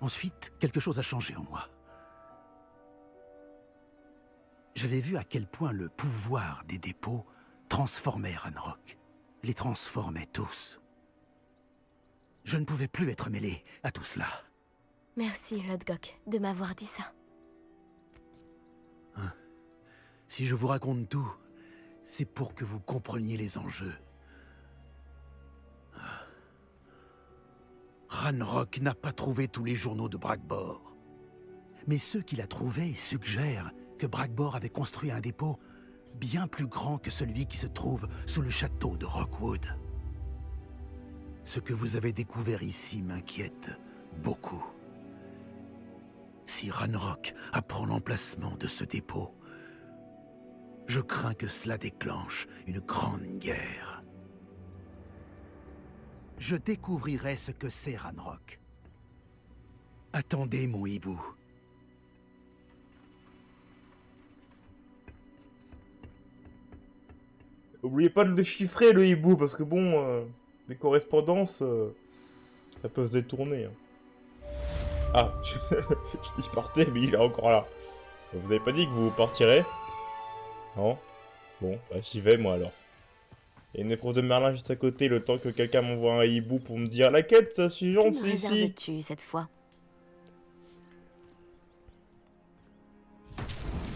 Ensuite, quelque chose a changé en moi. J'avais vu à quel point le pouvoir des dépôts transformait Ranrock. Les transformait tous. Je ne pouvais plus être mêlé à tout cela. Merci, Lodgok, de m'avoir dit ça. Si je vous raconte tout, c'est pour que vous compreniez les enjeux. Ranrock n'a pas trouvé tous les journaux de Brackbor. Mais ceux qu'il a trouvés suggèrent que Brackbor avait construit un dépôt bien plus grand que celui qui se trouve sous le château de Rockwood. Ce que vous avez découvert ici m'inquiète beaucoup. Si Ranrock apprend l'emplacement de ce dépôt, je crains que cela déclenche une grande guerre. Je découvrirai ce que c'est Ranrock. Attendez, mon hibou. Oubliez pas de le déchiffrer, le hibou, parce que bon, des correspondances, ça peut se détourner. Hein. Ah, il partait, mais il est encore là. Vous avez pas dit que vous partirez? Non? Bon, bah j'y vais, moi, alors. Il y a une épreuve de Merlin juste à côté, le temps que quelqu'un m'envoie un hibou pour me dire « La quête suivante, Que me c'est ici !» réserves-tu cette fois?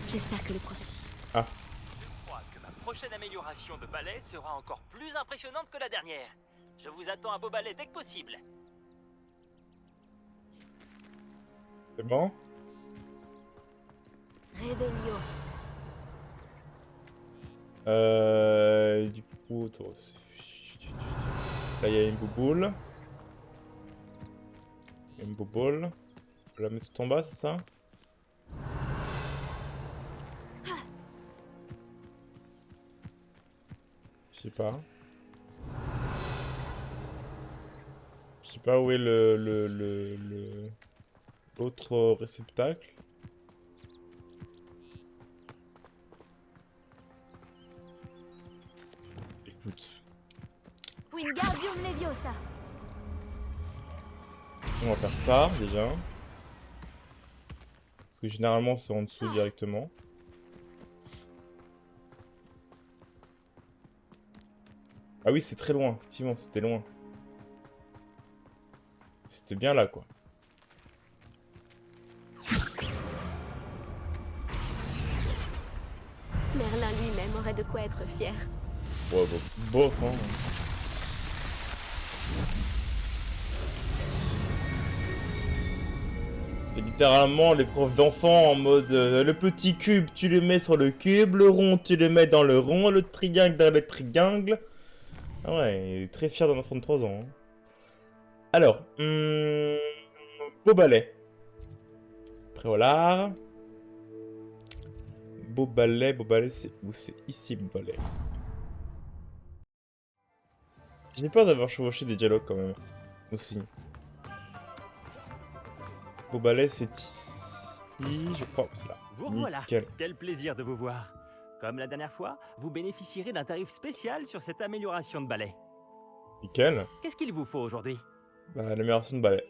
J'espère que le professeur... Je crois que ma prochaine amélioration de balai sera encore plus impressionnante que la dernière. Je vous attends un beau balai dès que possible. C'est bon? Réveillon. Du coup, là il y a une bouboule. Une bouboule. Je la mets tout en bas, c'est ça? Je sais pas. Je sais pas où est l'autre réceptacle. Écoute. Wingardium Leviosa. On va faire ça déjà. Parce que généralement c'est en dessous directement. Ah oui, c'est très loin, effectivement, c'était loin. C'était bien là, quoi. Merlin lui-même aurait de quoi être fier. Ouais, bof, hein. C'est littéralement l'épreuve d'enfant en mode le petit cube, tu le mets sur le cube, le rond, tu le mets dans le rond, le triangle dans le triangle. Ah ouais, il est très fier d'un enfant de 3 ans. Hein. Alors, beau balai. Préolard. Beau balai, c'est où? C'est ici, beau balai. J'ai peur d'avoir chevauché des dialogues quand même. Aussi. Beau balai, c'est ici, je crois. C'est là. Vous revoilà. Nickel. Quel plaisir de vous voir. Comme la dernière fois, vous bénéficierez d'un tarif spécial sur cette amélioration de balai. Nickel. Qu'est-ce qu'il vous faut aujourd'hui? Bah, l'amélioration de balai.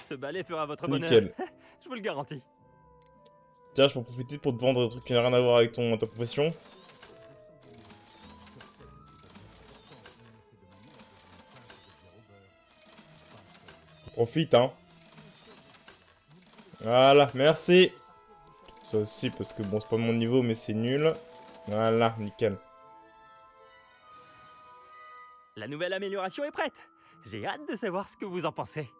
Ce balai fera votre bonheur. Nickel. Je vous le garantis. Tiens, je peux en profiter pour te vendre des trucs qui n'ont rien à voir avec ta profession. Profite, hein. Voilà, merci. Ça aussi, parce que bon, c'est pas mon niveau, mais c'est nul. Voilà, nickel. La nouvelle amélioration est prête. J'ai hâte de savoir ce que vous en pensez.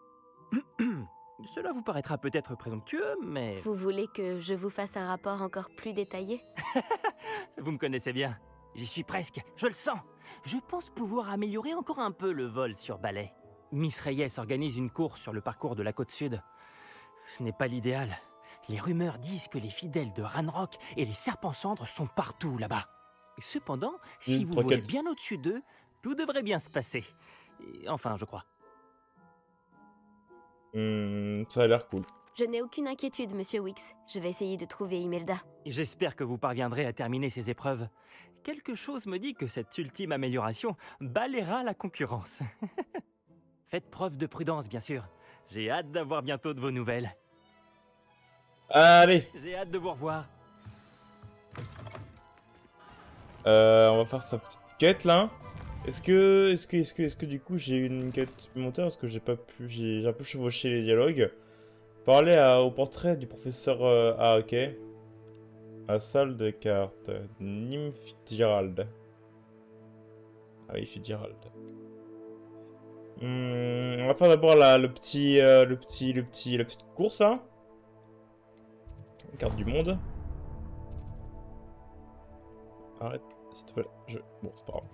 Cela vous paraîtra peut-être présomptueux, mais... Vous voulez que je vous fasse un rapport encore plus détaillé? Vous me connaissez bien. J'y suis presque, je le sens. Je pense pouvoir améliorer encore un peu le vol sur balai. Miss Reyes organise une course sur le parcours de la côte sud. Ce n'est pas l'idéal. Les rumeurs disent que les fidèles de Ranrock et les Serpents Cendres sont partout là-bas. Cependant, si vous volez t'inquiète. bien au-dessus d'eux, tout devrait bien se passer. Enfin, je crois. Ça a l'air cool. Je n'ai aucune inquiétude, monsieur Wix. Je vais essayer de trouver Imelda. J'espère que vous parviendrez à terminer ces épreuves. Quelque chose me dit que cette ultime amélioration balayera la concurrence. Faites preuve de prudence, bien sûr. J'ai hâte d'avoir bientôt de vos nouvelles. Allez, J'ai hâte de vous revoir. on va faire sa petite quête là. Est-ce que du coup j'ai une quête supplémentaire parce que j'ai pas pu, j'ai un peu chevauché les dialogues. Parler au portrait du professeur. Ah ok. À salle de cartes. Nymph Fitzgerald. Ah oui, Fitzgerald. On va faire d'abord la petite course là. Carte du monde. Arrête, s'il te plaît. Bon, c'est pas grave.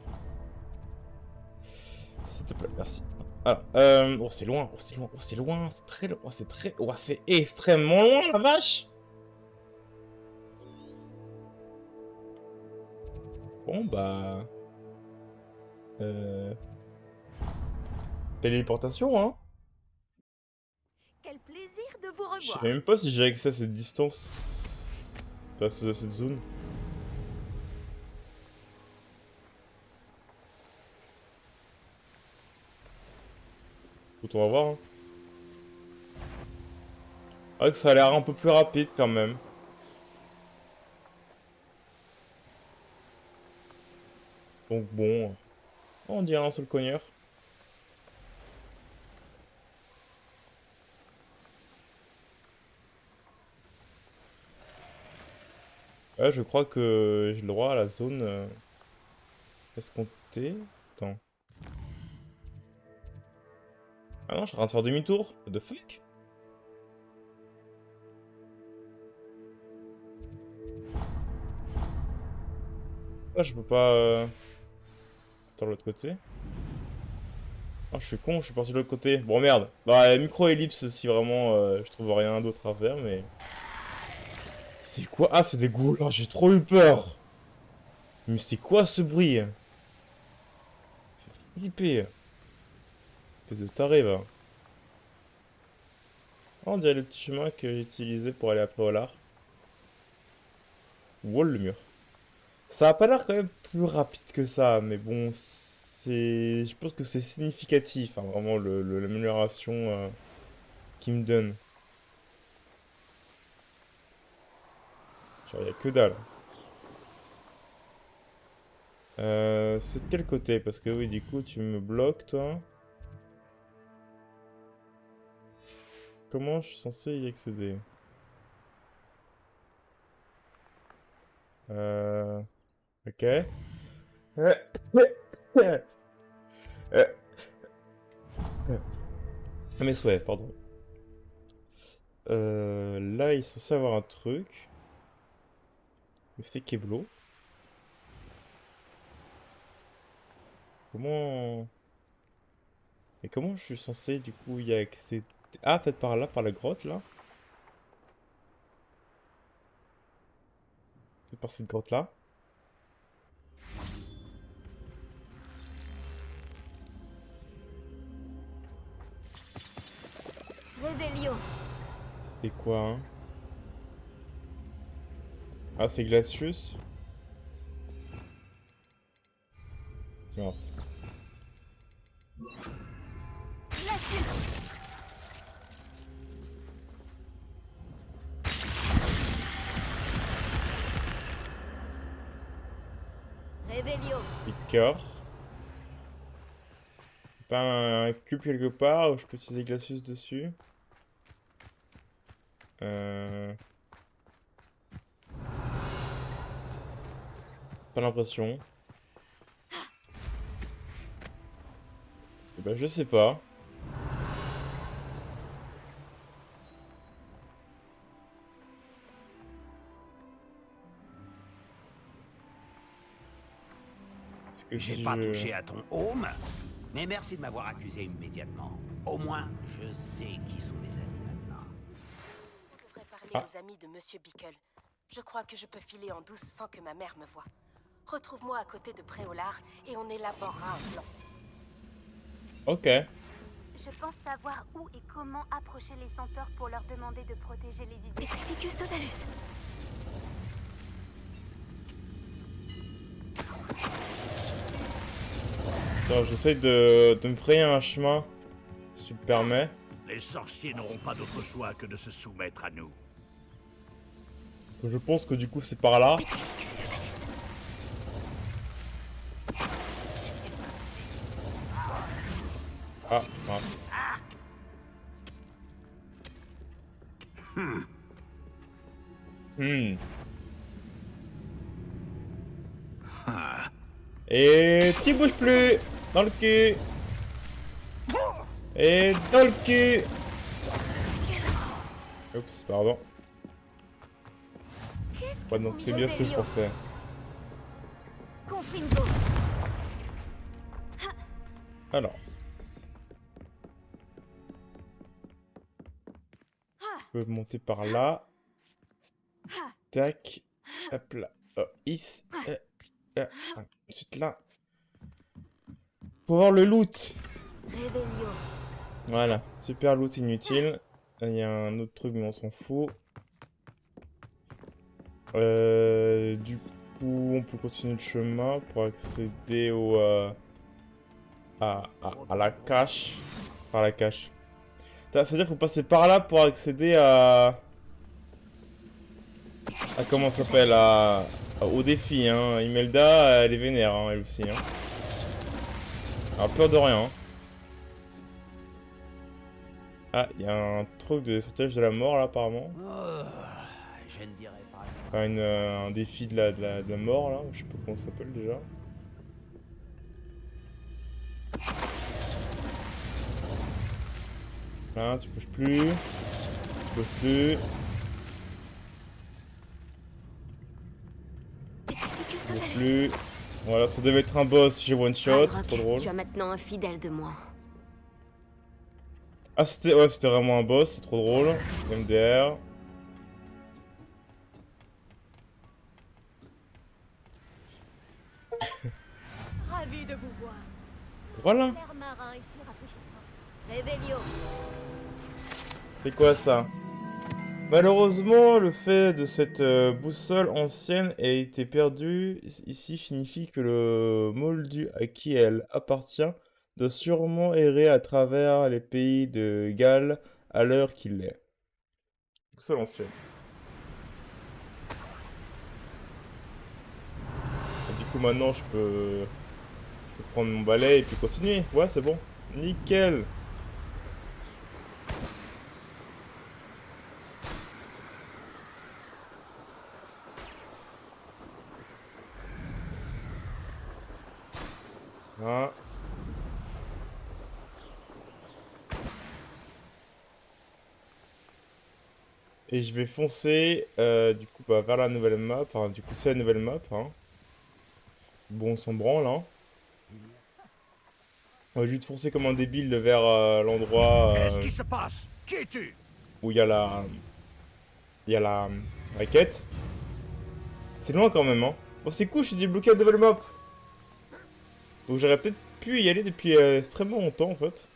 S'il te plaît, merci. Alors, oh c'est loin, c'est loin, c'est très loin, c'est extrêmement loin la vache. Bon bah... Téléportation, hein. Quel plaisir de vous Je sais même pas si j'ai accès à cette distance. Enfin, à cette zone. Écoute, on va voir. Hein. Ah, que ça a l'air un peu plus rapide quand même. Donc bon, on dirait un seul cogneur. Ouais, je crois que j'ai le droit à la zone escomptée. Attends. Ah non, je suis en train de faire demi-tour. What the fuck? Ah, je peux pas... Attends, l'autre côté. Ah, je suis con, je suis parti de l'autre côté. Bon, merde. Bah, micro-ellipse si vraiment je trouve rien d'autre à faire, mais... C'est quoi? Ah, c'est des ghouls. Oh, j'ai trop eu peur. Mais c'est quoi ce bruit? J'ai flippé. Qu'est-ce que taré, va. Ah, on dirait le petit chemin que j'ai utilisé pour aller après Olar. Wall le mur. Ça a pas l'air quand même plus rapide que ça, mais bon, c'est... Je pense que c'est significatif, hein, vraiment, l'amélioration qu'il me donne. Genre, y a que dalle. C'est de quel côté? Parce que oui, du coup, tu me bloques, toi. Comment je suis censé y accéder? Ok. Mes souhaits, pardon. Là, il est censé avoir un truc. Mais c'est Keblo. Comment... Et comment je suis censé, du coup, y accéder? Ah, peut-être par là, par la grotte, là? C'est par cette grotte-là? Revelio. C'est quoi, hein? Ah, c'est Glacius? Mince. Revelio. Picard. Pas un cube quelque part où je peux utiliser Glacius dessus? Pas l'impression. Eh ben, je sais pas. Est-ce que J'ai si pas je... touché à ton home. Mais merci de m'avoir accusé immédiatement. Au moins, je sais qui sont mes amis maintenant. Je devrais parler Ah. aux amis de Monsieur Bickle. Je crois que je peux filer en douce sans que ma mère me voie. Retrouve-moi à côté de Préolard et on élaborera un plan. Ok. Je pense savoir où et comment approcher les centaures pour leur demander de protéger les idées. Petrificus totalus. Attends, j'essaye de me frayer un chemin, si tu le permets. Les sorciers n'auront pas d'autre choix que de se soumettre à nous. Je pense que du coup c'est par là. Petrificus totalus. Ah, mince. Hmm. Et tu bouges plus. Dans le cul. Et dans le cul. Oups, pardon. Ouais, donc c'est bien ce que je pensais. Confringo. Alors. Je peux monter par là. Tac. Hop là. Oh, ici. Ensuite là. Pour voir le loot. Revelio. Voilà. Super loot inutile. Il y a un autre truc, mais on s'en fout. Du coup, on peut continuer le chemin pour accéder au... à la cache. Par la cache. C'est-à-dire qu'il faut passer par là pour accéder à comment ça s'appelle, au défi, hein. Imelda, elle est vénère, hein, elle aussi, hein. Alors, peur de rien, hein. Ah, il y a un truc de sauvetage de la mort, là, apparemment. Oh, je ne dirais pas. Enfin, un défi de la mort, là. Je sais pas comment ça s'appelle, déjà. Là, tu bouges plus. Tu bouges plus. Petrificus Tu bouges totalus. plus. Voilà, ça devait être un boss, j'ai one shot, c'est trop drôle. Tu as maintenant un fidèle de moi. Ah, c'était vraiment un boss, c'est trop drôle. MDR. Ravi de vous voir. Voilà. L'air marin ici rafraîchissant. Revelio. C'est quoi ça? Malheureusement, le fait de cette boussole ancienne ait été perdue ici signifie que le moldu à qui elle appartient doit sûrement errer à travers les pays de Galles à l'heure qu'il est. Boussole ancienne. Et du coup, maintenant, je peux prendre mon balai et puis continuer. Ouais, c'est bon. Nickel. Hein. Et je vais foncer du coup vers la nouvelle map. Enfin, du coup, c'est la nouvelle map. Hein. Bon, on s'en branle. Hein. On va juste foncer comme un débile vers l'endroit Qu'est-ce qui se passe? Qui es-tu? où il y a la quête. C'est loin quand même. Hein. Bon, c'est cool, je suis débloqué la nouvelle map. Donc j'aurais peut-être pu y aller depuis extrêmement longtemps en fait.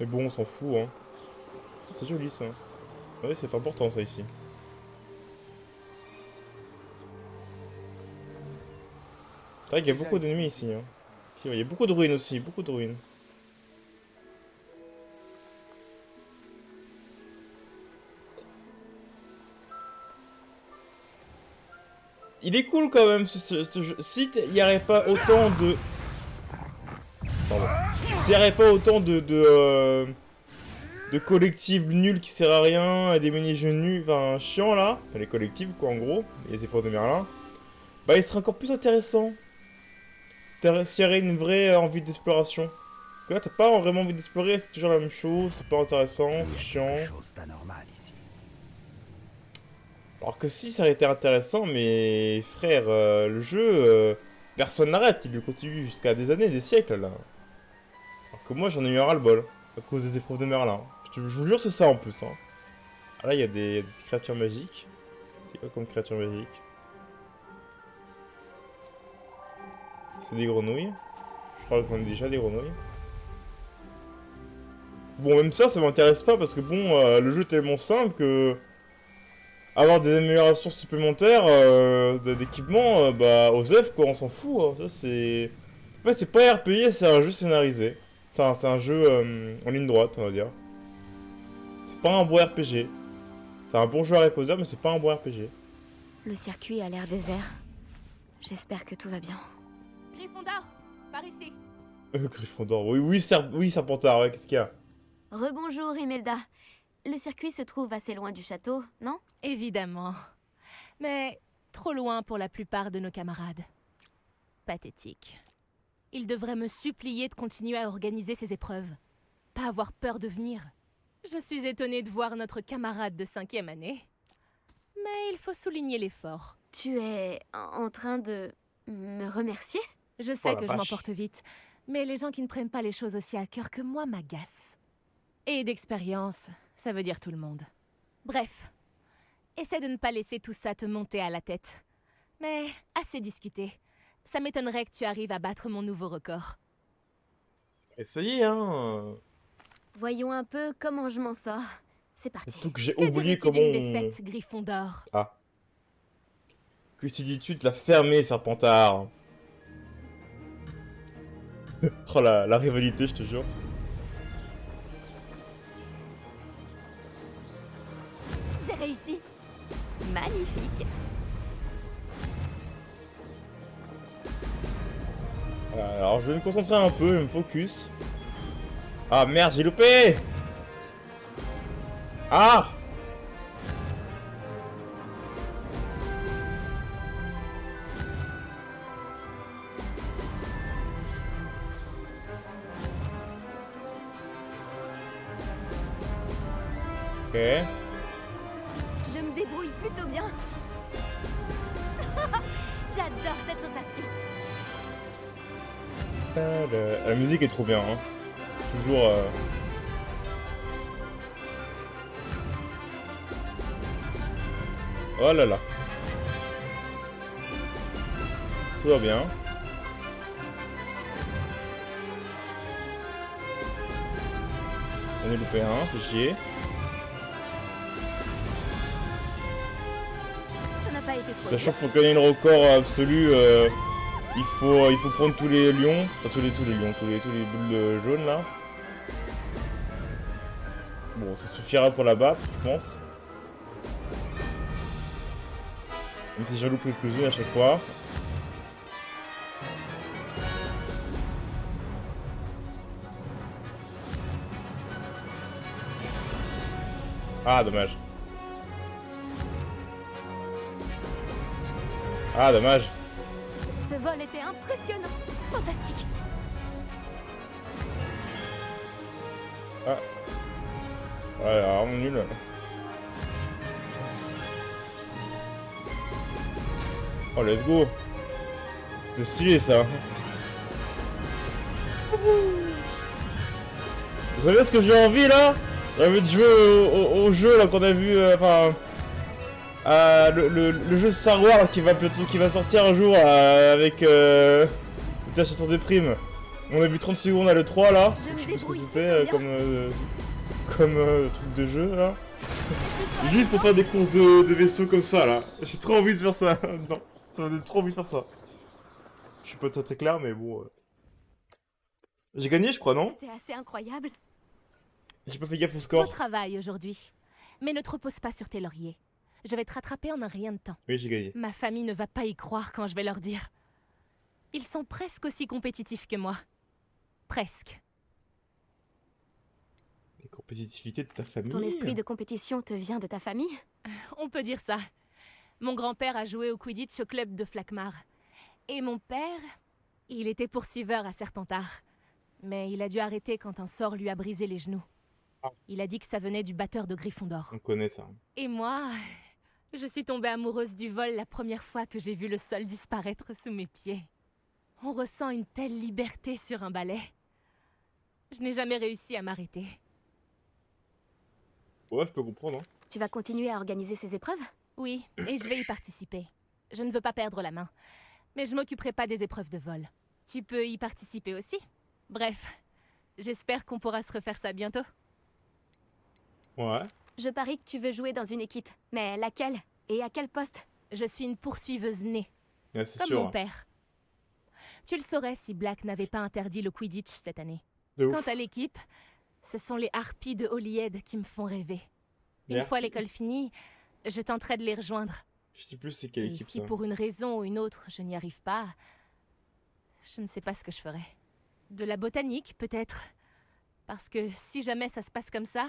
Mais bon, on s'en fout, hein. C'est joli ça. Ouais, c'est important ça ici. C'est vrai qu'il y a beaucoup d'ennemis ici. Hein. Il y a beaucoup de ruines aussi, beaucoup de ruines. Il est cool quand même ce jeu. Si il n'y aurait pas autant de... Pardon. S'il n'y aurait pas autant de collectifs nuls qui servent à rien, et des mini-jeux nuls, enfin chiants là, enfin, les collectifs quoi en gros, et les épreuves de Merlin, bah il serait encore plus intéressant. S'il y aurait une vraie envie d'exploration. Parce que là t'as pas vraiment envie d'explorer, c'est toujours la même chose, c'est pas intéressant, c'est chiant. Quelque chose d'anormal ici. Alors que si ça aurait été intéressant, mais frère, le jeu, personne n'arrête, il le continue jusqu'à des années, des siècles là. Alors que moi j'en ai eu un ras-le-bol, à cause des épreuves de Merlin. Je vous jure c'est ça en plus. Hein. Ah, là il y a des créatures magiques. C'est quoi comme créature magique? C'est des grenouilles. Je crois qu'on a déjà des grenouilles. Bon, même ça m'intéresse pas parce que bon, le jeu est tellement simple que avoir des améliorations supplémentaires d'équipement, bah, OSEF quoi, on s'en fout. Hein. Ça c'est. En fait, c'est pas RPG, c'est un jeu scénarisé. Enfin, c'est un jeu en ligne droite, on va dire. C'est pas un beau RPG. C'est un bon jeu Harry Potter, mais c'est pas un bon RPG. Le circuit a l'air désert. J'espère que tout va bien. Gryffondor, par ici. Gryffondor, oui, Serpentard, ouais, qu'est-ce qu'il y a? Rebonjour, Imelda. Le circuit se trouve assez loin du château, non? Évidemment. Mais trop loin pour la plupart de nos camarades. Pathétique. Ils devraient me supplier de continuer à organiser ces épreuves. Pas avoir peur de venir. Je suis étonnée de voir notre camarade de 5e année. Mais il faut souligner l'effort. Tu es en train de me remercier? Je sais que je vache. m'emporte vite, mais les gens qui ne prennent pas les choses aussi à cœur que moi m'agacent. Et d'expérience, ça veut dire tout le monde. Bref, essaie de ne pas laisser tout ça te monter à la tête. Mais assez discuté. Ça m'étonnerait que tu arrives à battre mon nouveau record. Essayez, hein. Voyons un peu comment je m'en sors. C'est parti. Surtout que j'ai Que oublié dirais-tu comment d'une défaite, Gryffondor? Ah. Que tu dis-tu de la fermer, Serpentard? Oh la rivalité, je te jure. J'ai réussi. Magnifique. Alors je vais me concentrer un peu, je vais me focus. Ah merde, j'ai loupé! Ah! Ok. Je me débrouille plutôt bien. J'adore cette sensation. La musique est trop bien, hein. Toujours... Oh là là. Tout va bien. On est loupé un, c'est chier. Ça n'a pas été trop Sachant dur. que pour gagner le record absolu, il faut prendre tous les lions, enfin tous les lions, tous les boules jaunes là. Bon, ça suffira pour la battre, je pense. Même si j'en loupe quelques-unes à chaque fois. Ah, dommage. Ah, dommage. Ce vol était impressionnant. Fantastique. Ah. Ouais, alors, vraiment nul. Oh, let's go. C'était stylé, ça. Vous savez ce que j'ai envie, là? J'ai envie de jouer au jeu, là, qu'on a vu, enfin... le jeu Star Wars qui va sortir un jour, avec, l'acheteur des primes. On a vu 30 secondes à l'E3, là. Je me Je sais pas ce que débrouille c'était, plutôt bien. comme truc de jeu, là. Juste pour faire des courses de vaisseau comme ça, là. J'ai trop envie de faire ça. Non, ça m'a donné trop envie de faire ça. Je suis pas très clair, mais bon... J'ai gagné, je crois, non? C'était assez incroyable. J'ai pas fait gaffe au Beau score. travail aujourd'hui. Mais ne te repose pas sur tes lauriers. Je vais te rattraper en un rien de temps. Oui, j'ai gagné. Ma famille ne va pas y croire quand je vais leur dire. Ils sont presque aussi compétitifs que moi. Presque. Les compétitivités de ta famille. Ton esprit de compétition te vient de ta famille? On peut dire ça. Mon grand-père a joué au Quidditch au club de Flakmar. Et mon père, il était poursuiveur à Serpentard. Mais il a dû arrêter quand un sort lui a brisé les genoux. Il a dit que ça venait du batteur de Gryffondor. On connaît ça. Et moi, je suis tombée amoureuse du vol la première fois que j'ai vu le sol disparaître sous mes pieds. On ressent une telle liberté sur un balai. Je n'ai jamais réussi à m'arrêter. Ouais, je peux comprendre. Hein. Tu vas continuer à organiser ces épreuves? Oui, et je vais y participer. Je ne veux pas perdre la main. Mais je m'occuperai pas des épreuves de vol. Tu peux y participer aussi. Bref, j'espère qu'on pourra se refaire ça bientôt. Ouais. Je parie que tu veux jouer dans une équipe. Mais laquelle? Et à quel poste? Je suis une poursuiveuse née, Ouais, c'est comme sûr. mon père. Tu le saurais si Black n'avait pas interdit le Quidditch cette année. De ouf. Quant à l'équipe, ce sont les harpies de Holyhead qui me font rêver. Une Les fois l'école finie, je tenterai de les rejoindre. Je sais plus c'est quelle Et équipe si ça. pour une raison ou une autre je n'y arrive pas, je ne sais pas ce que je ferai. De la botanique, peut-être. Parce que si jamais ça se passe comme ça,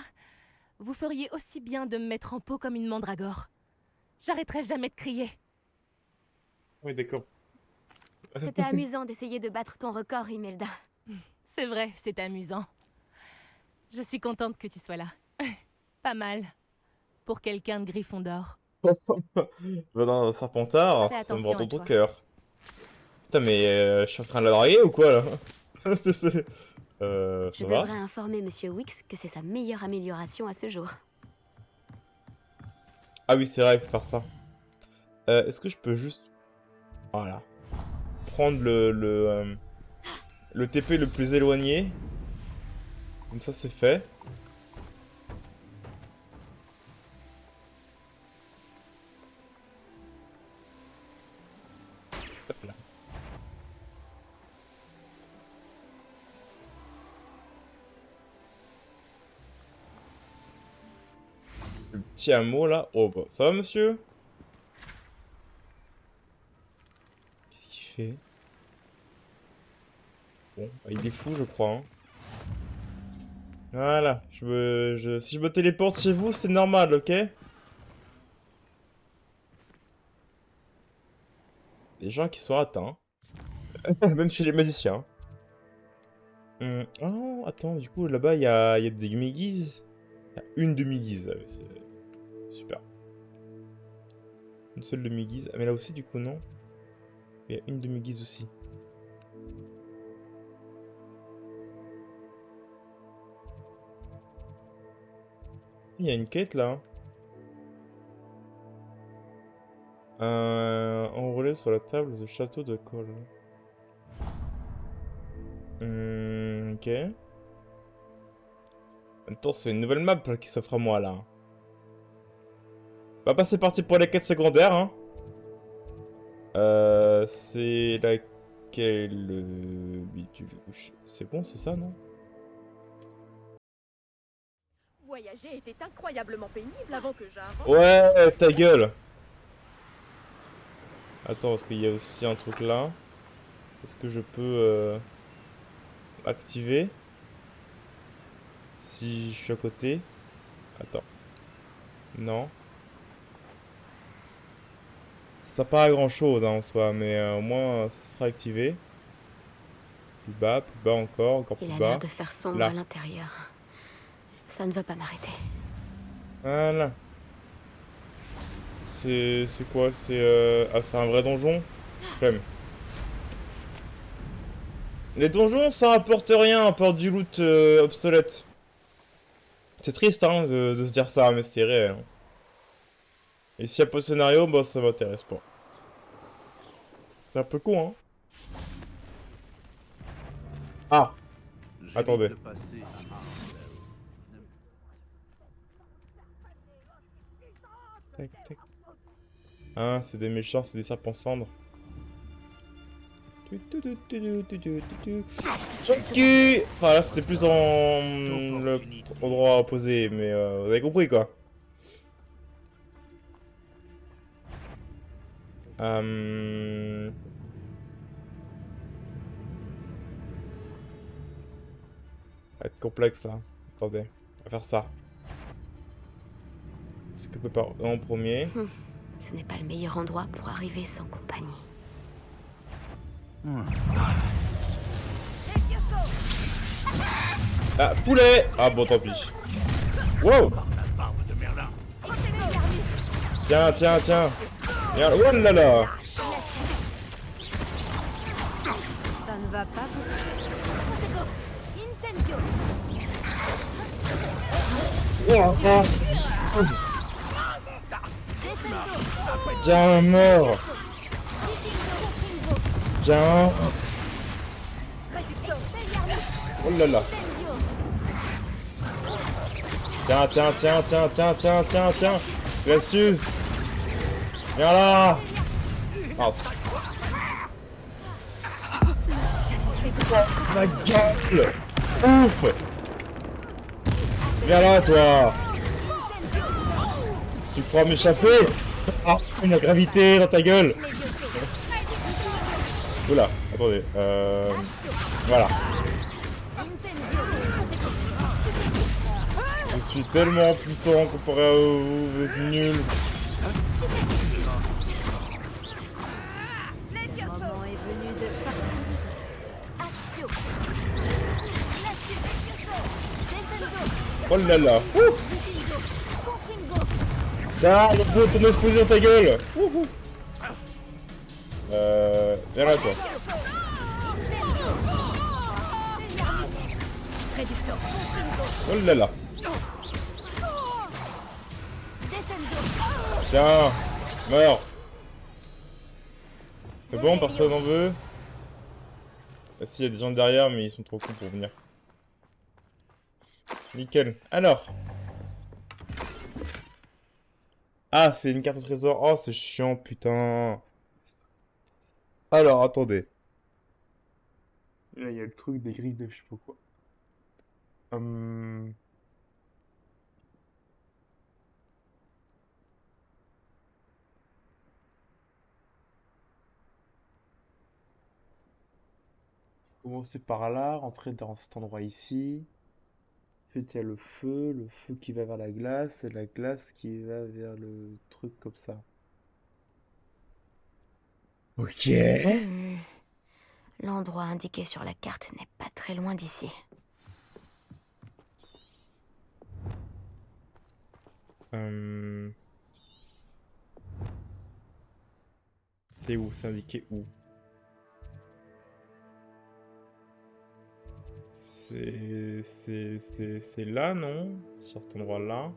vous feriez aussi bien de me mettre en peau comme une mandragore. J'arrêterai jamais de crier. Oui, d'accord. C'était amusant d'essayer de battre ton record, Imelda. C'est vrai, c'est amusant. Je suis contente que tu sois là. Pas mal. Pour quelqu'un de Gryffondor. Va dans un serpentard, Fais ça me attention vend à ton toi. cœur. Putain, mais je suis en train de la draguer ou quoi là? Je Ça va? devrais informer Monsieur Wicks que c'est sa meilleure amélioration à ce jour. Ah oui, c'est vrai, il faut faire ça. Est-ce que je peux juste... Voilà. Prendre le TP le plus éloigné. Comme ça, c'est fait. Hop là. Le petit hameau là. Oh bah, ça va monsieur? Qu'est-ce qu'il fait? Bon, il est fou je crois. Hein. Voilà, si je me téléporte chez vous, c'est normal, ok? Les gens qui sont atteints. Même chez les magiciens. Oh, attends, du coup, là-bas, il y a des demi-guises. Il y a une demi-guise. C'est super. Une seule demi-guise. Ah, mais là aussi, du coup, non. Il y a une demi-guise aussi. Il y a une quête, là. Enroulé sur la table du château de Cole. Ok. En même temps, c'est une nouvelle map qui s'offre à moi, là. Bah, c'est parti pour les quêtes secondaires, hein. C'est laquelle... C'est bon, c'est ça, non? Voyager était incroyablement pénible avant que j'arrive. Ouais, ta gueule. Attends, parce qu'il y a aussi un truc là. Est-ce que je peux activer si je suis à côté? Attends. Non. Ça part à grand chose hein, en soi, mais au moins ça sera activé. Plus bas encore Il plus a bas. l'air de faire sombre Là. à l'intérieur. Ça ne va pas m'arrêter. Voilà. C'est quoi? C'est un vrai donjon? Flemme. Les donjons, ça apporte rien, apporte du loot obsolète. C'est triste hein, de se dire ça, mais c'est réel. Hein. Et s'il n'y a pas de scénario, bah ça m'intéresse pas. C'est un peu con, hein. Ah! Attendez. Tac, tac. Ah, c'est des méchants, c'est des serpents cendres. Chucky! Ah là, c'était plus dans l'endroit opposé, mais vous avez compris quoi. Ça va être complexe là. Attendez, on va faire ça. Est-ce que je peux pas en premier? Ce n'est pas le meilleur endroit pour arriver sans compagnie. Ah, poulet! Ah bon, tant pis. Wow! Tiens, tiens, tiens. Regarde, oh là là! va pas beaucoup. Incendio. Bien mort. Bien. Oh là là. Tiens. Glacius. Viens là. Oh. Ma gueule. Ouf. Viens là, toi. Tu crois m'échapper? Ah, une gravité dans ta gueule. Oula, attendez. Voilà. Je suis tellement puissant comparé à vous, vous êtes nuls. Le moment est venu de sortir. Action. Oh là là. Ah, le beau ton explosé dans ta gueule. Viens là, toi. Oh là là. Tiens, meurs. C'est bon, personne n'en veut. Ah si, il y a des gens derrière, mais ils sont trop cons pour venir. Nickel. Alors. Ah, c'est une carte au trésor. Oh, c'est chiant, putain. Alors, attendez. Là, il y a le truc des griffes de je sais pas quoi. Faut commencer par là, rentrer dans cet endroit ici. Ensuite, il y a le feu qui va vers la glace, et la glace qui va vers le truc comme ça. Ok. L'endroit indiqué sur la carte n'est pas très loin d'ici. C'est où? C'est indiqué où? C'est là, non? Sur cet endroit-là.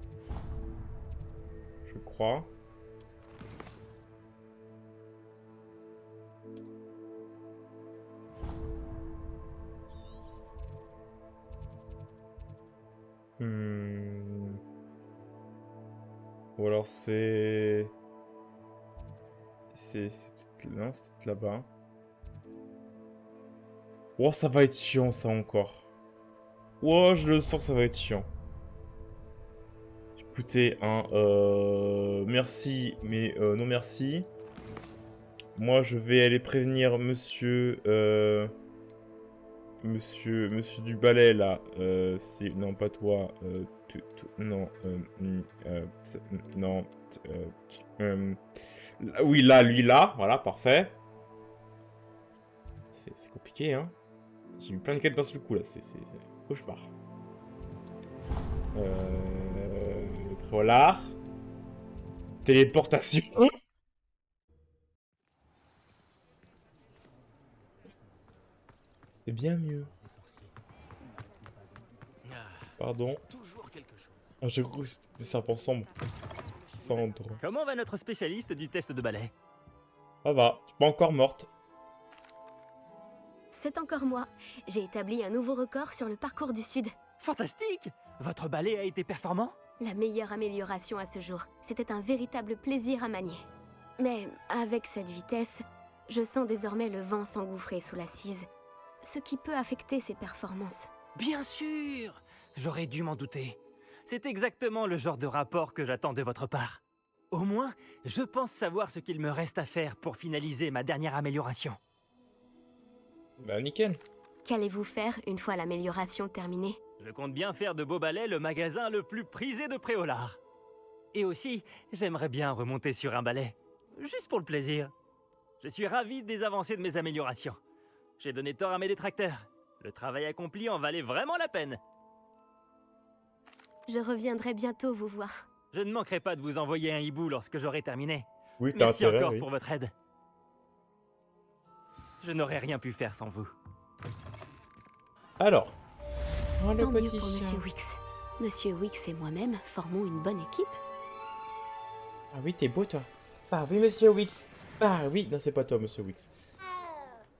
Je crois. Ou alors c'est... C'est peut-être là, c'est peut-être là-bas. Oh, ça va être chiant, ça, encore. Oh, je le sens que ça va être chiant. Écoutez, hein, merci, mais non merci. Moi, je vais aller prévenir monsieur... Monsieur du balai, là. C'est... Non, pas toi. Non. Non. Oui, là, lui, là. Voilà, parfait. C'est compliqué, hein. J'ai eu plein de quêtes d'un seul coup, là. C'est cauchemar. Préolard. Téléportation. C'est bien mieux. Pardon. Oh, j'ai cru que c'était des serpents sombres. Cendre. Comment va notre spécialiste du test de balai? Ça va, je suis pas encore morte. C'est encore moi. J'ai établi un nouveau record sur le parcours du Sud. Fantastique! Votre balai a été performant? La meilleure amélioration à ce jour. C'était un véritable plaisir à manier. Mais avec cette vitesse, je sens désormais le vent s'engouffrer sous l'assise, ce qui peut affecter ses performances. Bien sûr! J'aurais dû m'en douter. C'est exactement le genre de rapport que j'attends de votre part. Au moins, je pense savoir ce qu'il me reste à faire pour finaliser ma dernière amélioration. Bah nickel. Qu'allez-vous faire une fois l'amélioration terminée? Je compte bien faire de Beaubalais le magasin le plus prisé de Préolard. Et aussi, j'aimerais bien remonter sur un balai. Juste pour le plaisir. Je suis ravi des avancées de mes améliorations. J'ai donné tort à mes détracteurs. Le travail accompli en valait vraiment la peine. Je reviendrai bientôt vous voir. Je ne manquerai pas de vous envoyer un hibou lorsque j'aurai terminé. Oui, t'as Merci intérêt, encore oui. pour votre aide. Je n'aurais rien pu faire sans vous. Alors. Oh, le Tant mieux petit pour chien. Monsieur Wix. Monsieur Wix et moi-même formons une bonne équipe. Ah oui, t'es beau, toi. Ah oui, Monsieur Wix. Ah oui, non, c'est pas toi, Monsieur Wix.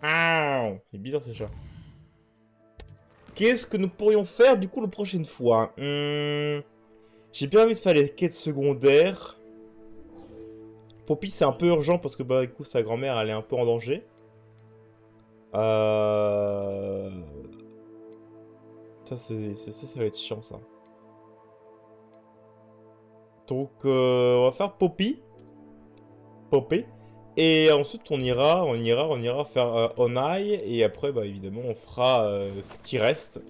Ah, il est bizarre ce chat. Qu'est-ce que nous pourrions faire du coup la prochaine fois? J'ai bien envie de faire les quêtes secondaires. Poppy, c'est un peu urgent parce que bah, du coup, sa grand-mère, elle est un peu en danger. Ça va être chiant, ça. Donc, on va faire Poppy. Et ensuite, on ira faire Onai. Et après, bah, évidemment, on fera ce qui reste.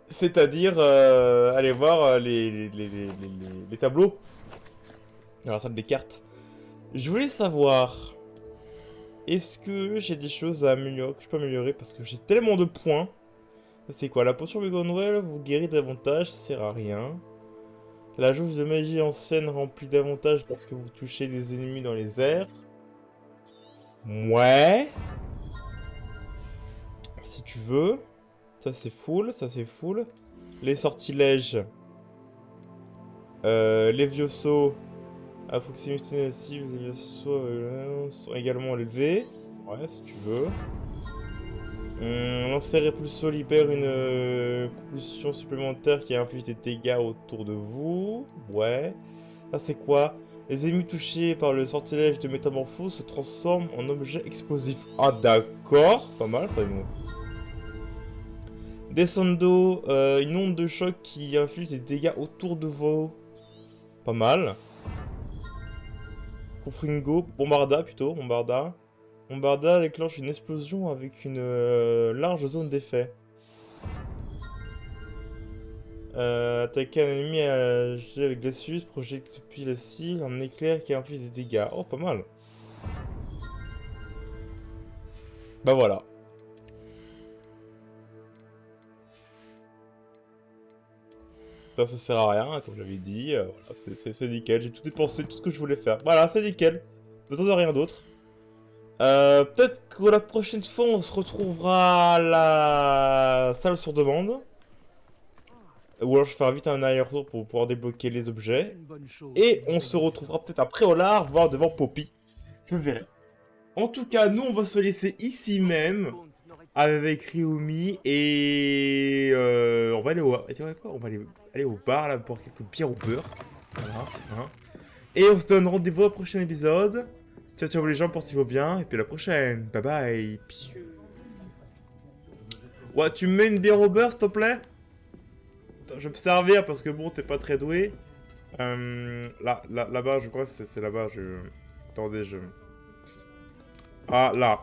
C'est-à-dire, aller voir les tableaux. Dans la salle des cartes. Je voulais savoir... Est-ce que j'ai des choses à améliorer, que je peux améliorer? Parce que j'ai tellement de points. C'est quoi? La potion McGonagall vous guérit davantage, ça sert à rien. La jauge de magie ancienne remplit davantage lorsque vous touchez des ennemis dans les airs. Ouais. Si tu veux. Ça c'est full, ça c'est full. Les sortilèges. Les vieux à proximité native, les vieux sont également élevés. Ouais, si tu veux. Lancer Répulso libère une propulsion supplémentaire qui inflige des dégâts autour de vous. Ouais. Ça c'est quoi? Les ennemis touchés par le sortilège de métamorphose se transforment en objets explosifs. Ah d'accord, pas mal ça. Descendo, une onde de choc qui inflige des dégâts autour de vous. Pas mal. Confringo, Bombarda plutôt, Bombarda. Bombarda déclenche une explosion avec une large zone d'effet. Attaquer un ennemi avec Glacius, projette depuis la cible un éclair qui inflige des dégâts. Oh, pas mal. Bah voilà. Ça sert à rien, comme j'avais dit. Voilà, c'est nickel. J'ai tout dépensé, tout ce que je voulais faire. Voilà, c'est nickel. Besoin de rien d'autre. Peut-être que la prochaine fois, on se retrouvera à la salle sur demande. Ou alors je ferai vite un aller-retour pour pouvoir débloquer les objets. Et on se retrouvera peut-être après au lard, voire devant Poppy. Je verrai. En tout cas, nous, on va se laisser ici même. Avec Ryumi. Et on va aller au... On va aller au bar, là, pour quelques bières au beurre. Voilà. Hein. Et on se donne rendez-vous au prochain épisode. Ciao, ciao les gens, portez-vous bien. Et puis à la prochaine. Bye bye. Ouais, tu me mets une bière au beurre, s'il te plaît? Je vais me servir parce que bon, t'es pas très doué. Là-bas, je crois que c'est là-bas. Attendez, Ah, là.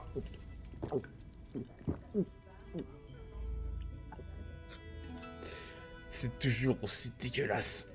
C'est toujours aussi dégueulasse.